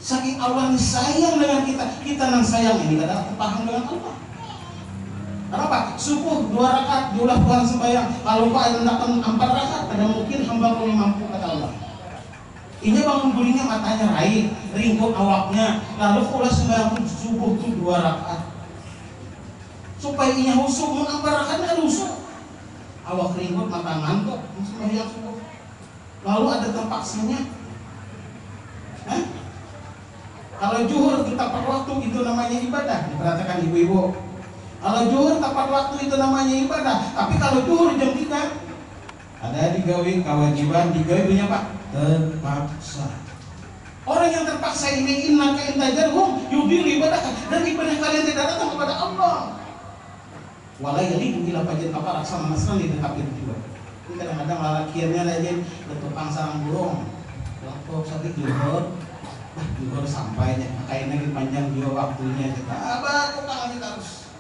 Saking Allah ini sayang dengan kita nang sayang ini kadang terpaham dengan Allah. Kenapa? Subuh 2 rakaat diulah Tuhan sembahyang. Kalau Pak hendakan 4 rakaat, kadang mungkin hamba kami mampu kata Allah. Ini bangun burinya matanya raih, ringkuk awaknya, lalu ulah sembahyang subuh itu 2 rakaat. Supaya inya husuk, mau 4 rakaat kan husuk. Awak ringkuk mata ngantuk, sembahyang subuh. Lalu ada terpaksanya. Kalau zuhur kita tepat waktu itu namanya ibadah. Diperhatikan ibu-ibu. Kalau zuhur tepat waktu itu namanya ibadah. Tapi kalau zuhur jam 3 ada digawe kewajiban, digawe punya Pak terpaksa. Orang yang terpaksa ini innaka intajarhum yudil ibadah, dan ibadah kalian tidak datang kepada Allah. Walai yalidu ila pajin apa rasa masalah di dekat itu juga. Ini kadang-kadang lalakiannya aja tukang sarang burung. Waktu sakit zuhur sampai aja kayaknya lagi panjang juga waktunya. Abah tukang aja terus.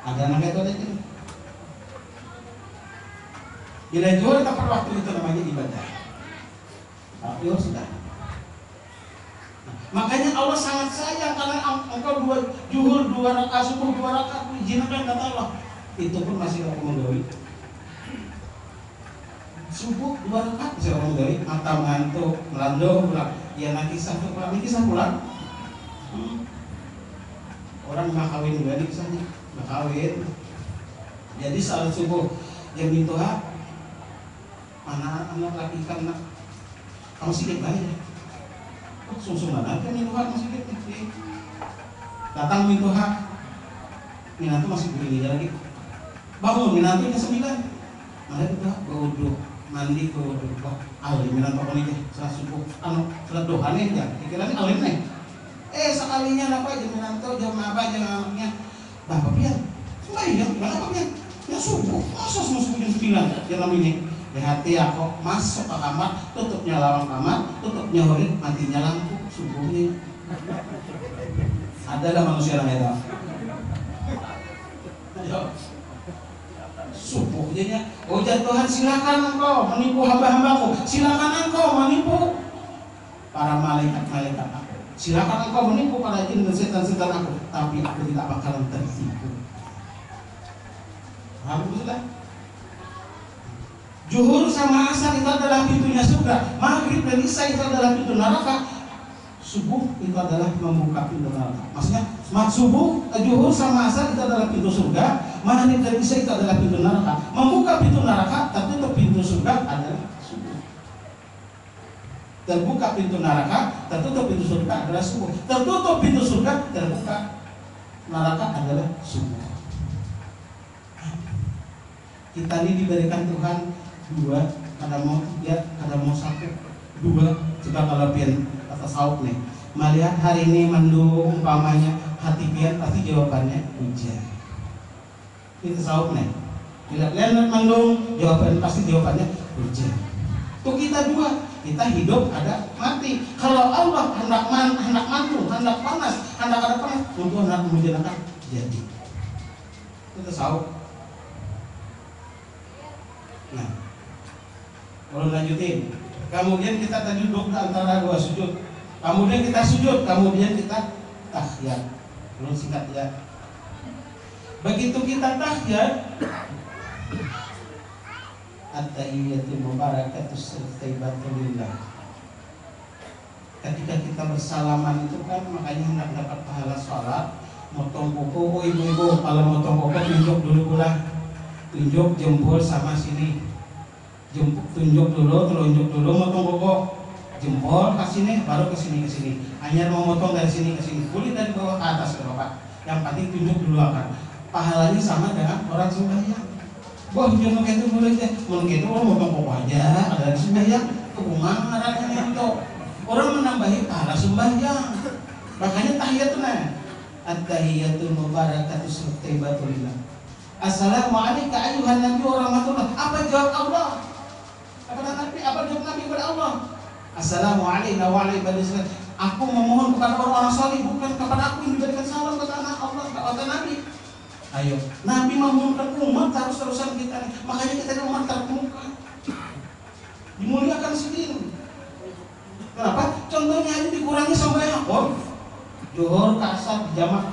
Ada anak itu aja. Bila zuhur tepat waktu itu namanya ibadah. Tapi sudah. Makanya Allah sangat sayang karena engkau zuhur 2 rakaat, subuh 2 rakaat, izinkan kata Allah. Itu pun masih aku menggawi. Subuh 2 rakaat bisa aku menggawi, mata ngantuk, melandong pulang. Ya nanti satu pulang, ini kisah pulang. Orang nggak kawin juga nih kisahnya, nggak kawin. Jadi saat subuh jam itu anak laki kan kamu sidik aja. Sungsung mana kan minuhan masih sidik. Datang minuhan, minantu masih begini lagi. Bangun minantu jam 9. Mana kita berwudu, mandi berwudu. Wah, alim minantu apa nih? Salat subuh, salat doa nih ya. Dikira alim nih. Sekalinya apa jam minantu jam apa jam anaknya. Bapak pian, sembahyang, kenapa pian? Ya subuh, masa subuh jam 9 jam ini. Di hati aku masuk ke kamar, tutupnya lawang kamar, tutupnya horin, matinya lampu subuhnya. Adalah manusia yang itu. Subuhnya, oh Tuhan silakan engkau menipu hamba-hambaku, silakan engkau menipu para malaikat-malaikat aku, silakan engkau menipu para jin dan setan-setan aku, tapi aku tidak bakalan tertipu. Alhamdulillah. Zuhur sama asar itu adalah pintunya surga, maghrib dan isya itu adalah pintu neraka, subuh itu adalah membuka pintu neraka. Maksudnya subuh, zuhur sama asar itu adalah pintu surga, maghrib dan isya itu adalah pintu neraka. Membuka pintu neraka, tapi untuk pintu surga adalah subuh. Terbuka pintu neraka, tertutup pintu surga adalah subuh. Tertutup pintu surga, terbuka neraka adalah subuh. Kita ini diberikan Tuhan dua, kadang mau tiga, kadang mau satu, dua. Coba kalau pian atas saut nih, melihat hari ini mendung umpamanya hati pian pasti jawabannya hujan. Itu saut nih. Bila lihat mendung, pasti jawabannya hujan. Tuh kita dua. Kita hidup ada mati. Kalau Allah hendak mantul, hendak panas, hendak ada panas, untuk hendak hujan akan jadi. Itu tasawuf. Nah, kalau lanjutin, kemudian kita tadi duduk antara dua sujud, kemudian kita sujud, kemudian kita tahiyat. Belum singkat ya. Begitu kita tahiyat, at-tahiyyatul mubarakatus tayyibatulillah. Ketika kita bersalaman itu kan makanya hendak dapat pahala sholat. Motong kuku, ibu-ibu kalau motong kuku tunjuk dulu pula, tunjuk jempol sama sini, tunjuk dulu, telunjuk dulu, motong kuku, jempol ke sini, baru ke sini. Hanya mau motong dari sini ke sini, boleh dari bawah ke atas ke bapak. Yang penting tunjuk dulu akan. Pahalanya sama dengan orang sembahyang. Wah, jangan gitu boleh deh. Mungkin itu orang motong kok aja, ada di sembahyang, kebungan arahnya itu. Orang menambahi pahala sembahyang. Makanya tahiyat tuh nah. At-tahiyyatul mubarakatus tayyibatulillah. Assalamualaikum ayuhan nabi wa rahmatullah. Apa jawab Allah? Kepada Nabi, apa jawab Nabi kepada Allah? Assalamualaikum wa rahmatullah. Aku memohon kepada orang saleh, bukan kepada aku yang diberikan salam kepada anak Allah, kepada Nabi. Ayo, Nabi memuliakan umat terus-terusan kita nih. Makanya kita di umat terkemuka, dimuliakan sendiri. Kenapa? Contohnya aja dikurangi sembahyang. Johor kasar jamak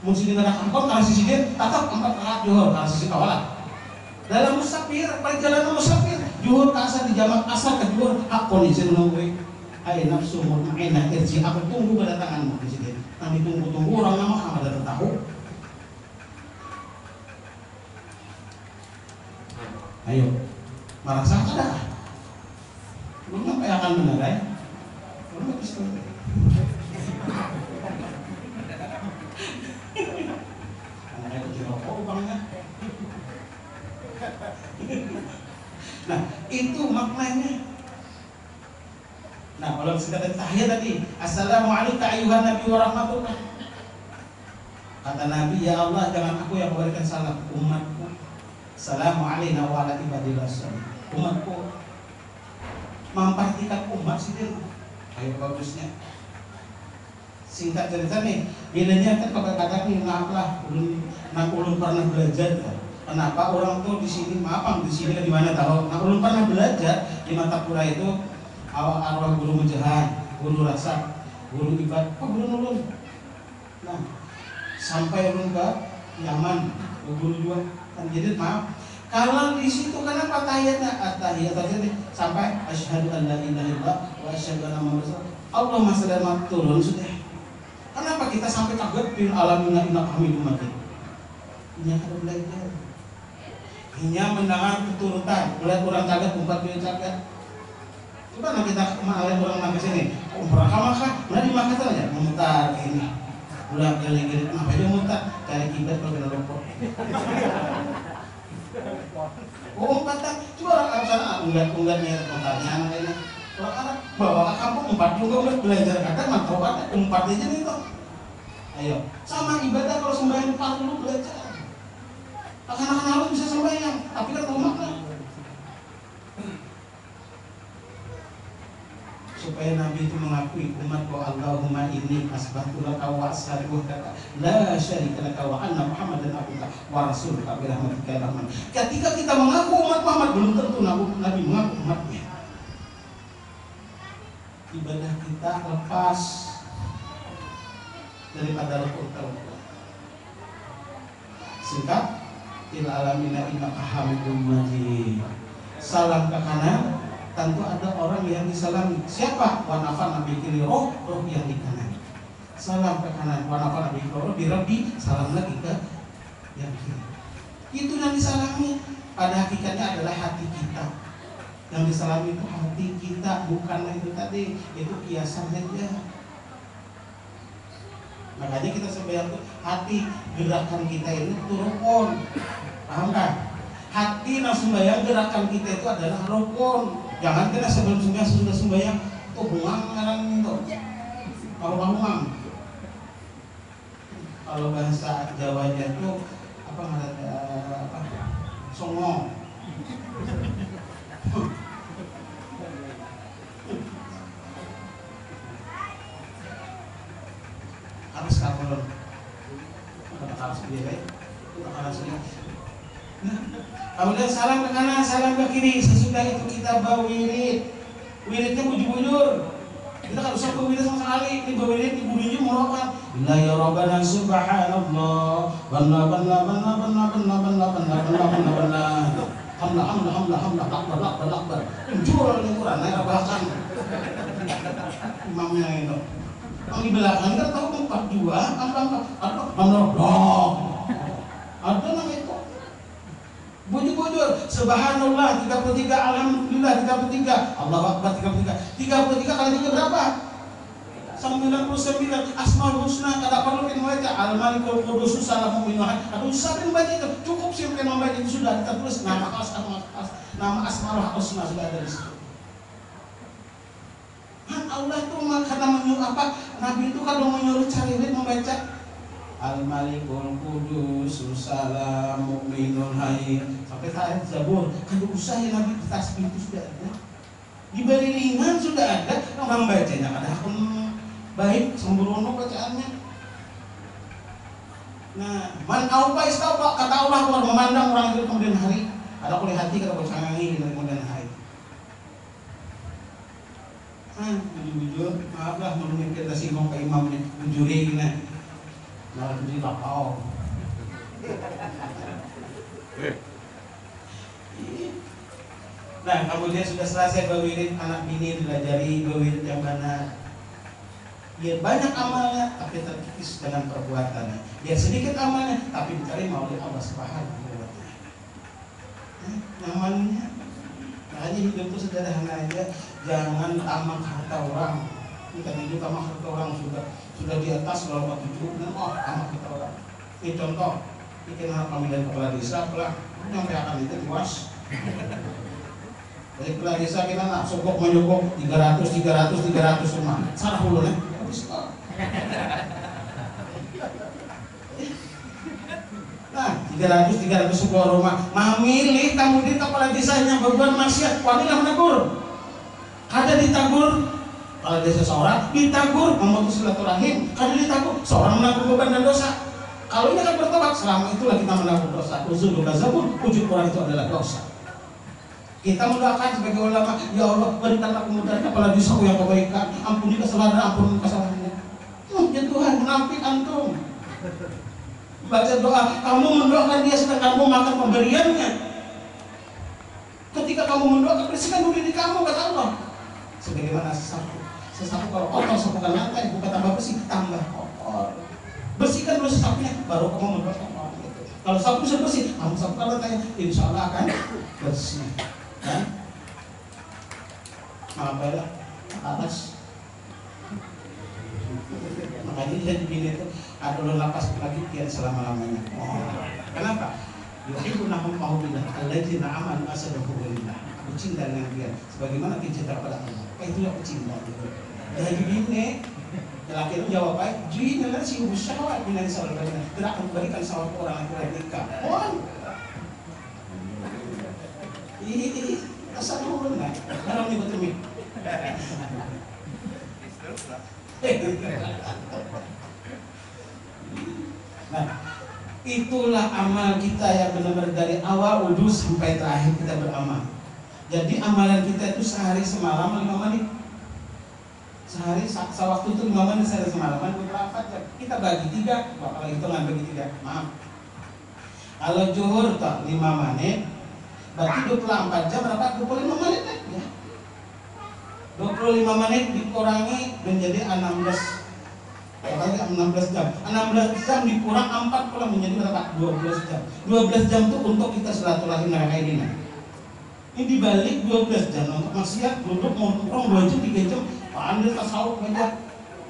mesti dikatakan kalau sisi dia tetap 4 rakaat johor kalau sisi kawalah. Dalam musafir, perjalanan musafir, johor kasar di jamak asal ke johor hak kondisi menunggu. Ayo nafsu mutmainnah irji, aku tunggu kedatanganmu di sini. Kami tunggu orang nama Muhammad datang tahu. Ayo, merasa ada? Belum apa yang akan benar ya? Belum habis itu. Anak itu rokok bangnya. Nah, itu maknanya. Nah, kalau kita tahiyat tadi, Assalamualaikum ayuhan nabi wa rahmatullah. Kata Nabi, ya Allah jangan aku yang memberikan salam, umatku. Assalamualaikum wa rahmatullahi wabarakatuh. Umatku, memperhatikan umat sih dia. Ayo bagusnya. Singkat cerita nih, bilanya kan kata nih maaflah, ulun pernah belajar. Kenapa orang tuh di sini maaf di sini di mana tahu? Ulun pernah belajar di mata pura itu arwah guru mujahan, guru rasa, guru ibad, guru. Nah, sampai ulun ke Yaman, guru juga. Kan jadi maaf. Kalau di situ kenapa tahiyatnya at-tahiyat tadi sampai asyhadu an la ilaha illallah wa asyhadu anna muhammadar Allah masih dan turun sudah. Kenapa kita sampai kaget bil alamina inna hamidum majid? Ini ada belajar. Hanya mendengar keturutan, melihat orang kaget umpat dia kaget. Coba nanti kita melihat orang makan sini. Umrah maka, mana di makan saja memutar ini. Ulang kali-kali kenapa dia mutar? Cari kiblat kalau kena rokok. Umpat tak, coba orang Arab sana unggat-unggatnya kontaknya anaknya. Orang Arab bawa ke kampung umpat juga udah belajar kadang mantap banget umpat aja nih toh. Ayo, sama ibadah kalau sembahyang dulu belajar. Akan-akan harus bisa sembahyang, tapi kan tahu makna. Supaya Nabi itu mengakui umat bahwa Allahumma inni asbahtu laka wa ashabuka la syarika laka wa anna Muhammadan abduka wa rasuluka bi rahmatika ya rahman. Ketika kita mengaku umat Muhammad belum tentu Nabi mengaku umatnya. Ibadah kita lepas daripada rukun tauhid. Singkat, il alamina innaka hamidum majid. Salam ke kanan, tentu ada orang yang disalami. Siapa? Wanafan nabi kiri roh yang di kanan. Salam ke kanan, wanafan nabi kiri roh di Rabbi, salam lagi ke yang kiri. Itu yang disalami. Pada hakikatnya adalah hati kita. Yang disalami itu hati kita, bukanlah itu tadi, itu kiasan saja. Makanya kita sembahyang itu hati, gerakan kita ini rukun. Paham kan? Hati nafsu sembahyang, gerakan kita itu adalah rukun. Jangan kita sebelum sembahyang sudah sembahyang tuh bungang ngaran itu. Kalau bungang. Kalau bahasa Jawanya itu apa songo. Harus kapal. Harus sendiri. Harus sendiri. Kemudian salam ke kanan, salam ke kiri. Sesudah itu kita bawa wirid. Wiridnya bujur-bujur. Kita kan usah bawa wirid sama sekali. Ini bawa wirid, bunyinya murakan. Bila ya Rabbana subhanallah. Banna. Hamdah, akbar. Jujur ini Quran, naik bahkan. Imamnya itu. Yang di belakang kita tahu 42, ada nama itu. Bujur-bujur, subhanallah 33, alhamdulillah 33, Allahu akbar 33. 33 kali 3 berapa? 99 Asmaul Husna. Kada perlu kita membaca Al-Malikul Qudus Salamun Mu'min. Aduh sampai membaca itu cukup sih kita membaca itu sudah kita tulis nama Asmaul Husna sudah ada di situ. Allah itu karena menyuruh apa? Nabi itu kalau menyuruh cari membaca Al-Malikul Qudus Salam Mu'minun Hayy sampai ayat Zabur. Kalau usah ya Nabi tasbih itu sudah ada. Di barilingan sudah ada. Orang bacanya ada akun baik sembrono bacaannya. Nah, man aupa istaupa kata Allah kalau memandang orang itu kemudian hari. Ada kuliah hati kata bocangangi di kemudian hari. Jujur, maaflah menurut kita singgung ke imamnya, menjuri gini, malah menjuri kapau. Nah, kemudian sudah selesai berwirid, anak bini dilajari berwirid yang benar. Dia banyak amalnya, tapi terkikis dengan perbuatannya. Dia sedikit amalnya, tapi diterima oleh Allah Subhanahu wa Ta'ala. Namanya. Makanya hidup itu sederhana aja, jangan tamak harta orang. Kita hidup tamak harta orang sudah di atas kalau waktu cukup dan tamak harta orang. Ini contoh, bikin anak kami dari kepala desa, pelan, nyampe akan itu luas. Dari kepala desa kita nak sokok menyokok 300 rumah, salah dulu nih. Nah, 300 sebuah rumah. Memilih kamu di kepala desanya berbuat maksiat, wanilah menegur. Kada ditagur, kalau desa seorang ditagur memutus silaturahim. Kada ditagur, seorang menanggung beban dan dosa. Kalau ini kan bertobat, selama itulah kita menanggung dosa. Uzul gazabun, wujud orang itu adalah dosa. Kita mendoakan sebagai ulama, ya Allah berikanlah kemudahan kepala desaku yang kebaikan, ampuni kesalahan, ampuni kesalahannya. Ya Tuhan, menampik antum. Baca doa, kamu mendoakan dia sedang kamu makan pemberiannya. Ketika kamu mendoakan, bersihkan dulu diri kamu, kata Allah. Sebagaimana sesapu kalau kotor sapukan lantai, bukan tambah bersih, tambah kotor. Bersihkan dulu sesapunya, baru kamu mendoakan orang itu. Kalau sapu sudah bersih, kamu sapukan lantainya, insya Allah akan bersih. Kan? Apa ya? Atas. Makanya dia dipilih itu ada lapas lagi kian selama-lamanya. Kenapa? Yuhibbunahum ma'ubillah alladzina amanu asadahu billah. Aku cinta dengan dia sebagaimana dia cinta pada Allah. Itulah aku cinta. Jadi bini laki itu jawab baik, jina la si syahwat min al-salawat. Tidak akan memberikan syahwat orang yang nikah. Ini asal dulu nah. Kalau ni betul ni. Nah, itulah amal kita yang benar-benar dari awal wudhu sampai terakhir kita beramal. Jadi amalan kita itu sehari semalam 5 menit. Sehari sewaktu itu 5 menit, sehari semalaman berapa jam? Kita bagi 3. Kalau hitungan bagi 3, maaf. Kalau zuhur tak 5 menit, berarti 24 jam berapa? 25 menit ya. 25 menit dikurangi menjadi 16. Berarti 16 jam. 16 jam dikurang 40 menjadi berapa? 12 jam. 12 jam itu untuk kita silaturahim dengan Aidina. Ini dibalik 12 jam untuk maksiat, duduk nongkrong 2 jam 3 jam, pandai tasawuf aja,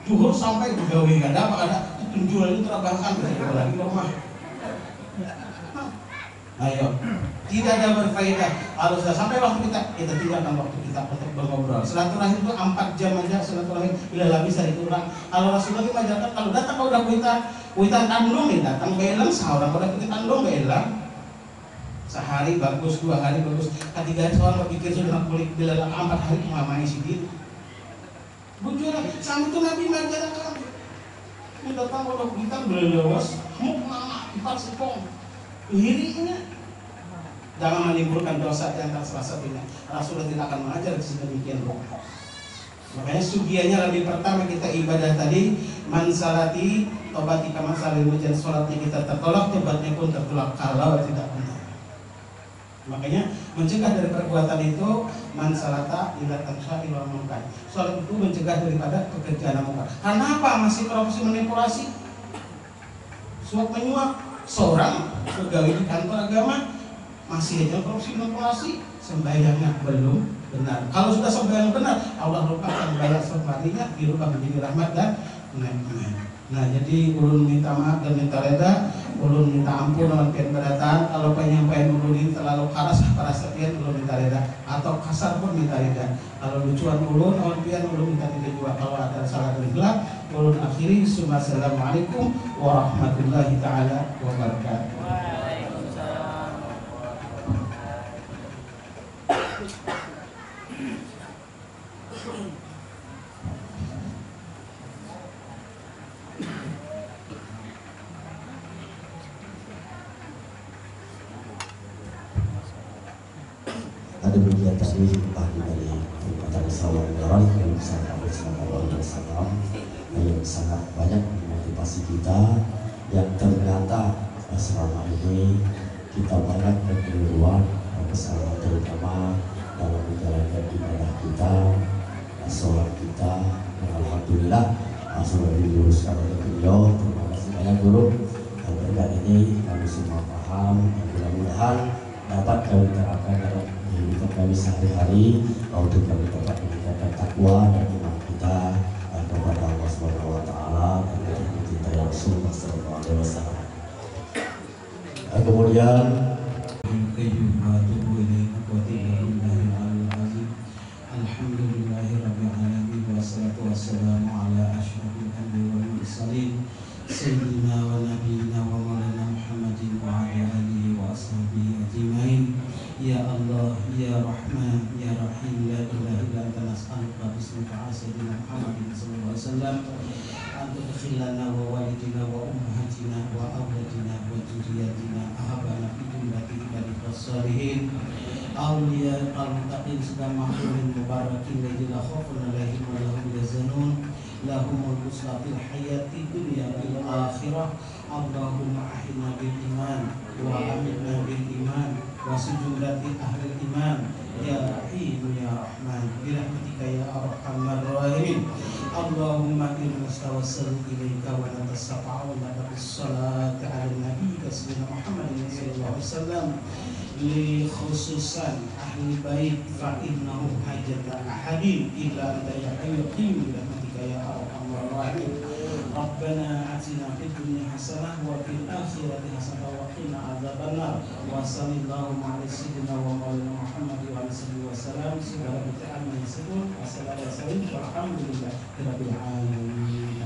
juhur sampai digawe gak ada penjual itu terabahkan lagi rumah. Ayo, tidak ada berfaedah. Kalau sudah sampai waktu kita tinggalkan waktu kita untuk berngobrol. Silaturahim itu 4 jam aja silaturahim, bila lah bisa dikurang. Kalau Rasulullah mengajarkan kalau datang kau udah kuitan tandung nih, datang belang seorang udah kuitan tandung belang. Sehari bagus, 2 hari bagus, ketiga hari seorang berpikir sudah kulit bila 4 hari mengamai sidit. Bujur, sama itu Nabi mengajarkan. Ini datang udah kuitan belewas, mau nama empat sepong. Dirinya jangan menimbulkan dosa di antara salah satunya. Rasulullah tidak akan mengajar sedemikian rupa. Makanya sugianya lebih pertama kita ibadah tadi mansalati tobati kama salil mujan, sholatnya kita tertolak, tobatnya pun tertolak kalau tidak benar. Makanya mencegah dari perbuatan itu mansalata ila tamsa ila munkar. Sholat itu mencegah daripada pekerjaan munkar. Karena apa? Masih korupsi manipulasi, suap menyuap. Seorang pegawai di kantor agama masih aja korupsi manipulasi, sembahyangnya belum benar. Kalau sudah sembahyang benar, Allah lupakan balas semarinya, dirubah menjadi rahmat dan nikmat. Nah, jadi ulun minta maaf dan minta reda, ulun minta ampun lawan pian beratan. Kalau penyampaian ulun ini terlalu keras para sepian, ulun minta reda, atau kasar pun minta reda. Kalau lucuan ulun lawan pian, ulun minta reda juga. Kalau ada salah dan hilaf, ulun akhiri. Assalamualaikum warahmatullahi taala wabarakatuh. Demikian tadi pagi dari perkataan Salam Yaron yang bersama Wasallam yang sangat banyak memotivasi kita, yang ternyata selama ini kita banyak berkeluruan kesalahan, terutama dalam menjalankan ibadah kita, sholat kita. Alhamdulillah sudah diluruskan oleh beliau. Terima kasih banyak guru. Berkat ini kami semua paham, mudah-mudahan dapat kami terapkan dalam kehidupan kami sehari-hari untuk kami dapat meningkatkan takwa dan iman kita kepada Allah Subhanahu wa taala dan mencintai Rasulullah sallallahu alaihi wasallam. Kemudian Alhamdulillahirabbil wassalatu wassalamu ala asyrofil anbiya'i wal mursalin sayyidina wa nabiyina wa maulana Muhammadin wa ala alihi wa ashabihi ajmain. Ya Allah, Ya Rahman, Ya Rahim, La ilaha illa anta nas'aluka bismika sayyidina Muhammadin sallallahu alaihi wasallam an tudkhilana wa walidina wa ummahatina wa awladina wa dzurriyyatina ahabana fi jumlati ibadika shalihin awliya al-muttaqin sedang mahfumin mubarakin la khaufun alaihim wa lahum yazanun lahumul busra fil hayati dunya wal akhirah. Allahumma ahina bil iman wa amitna bil iman wa sujudati ahli iman ya rahim ya rahman birahmatika ya arhamar rahimin. Allahumma inna nastawassalu ilaika wa natasafa'u laka bis salati ala nabi sayyidina Muhammadin sallallahu alaihi wasallam li khususan ahli bait fa innahu hajata ahadin illa anta ya qayyum birahmatika ya arhamar rahimin. Rabbana atina fid dunya hasanah wa fil akhirati hasanah wa qina adzabannar. Wa sallallahu ala sayyidina wa maulana Muhammad wa alihi wasallam. Subhanaka amma yasifun wa salamun alhamdulillah rabbil alamin.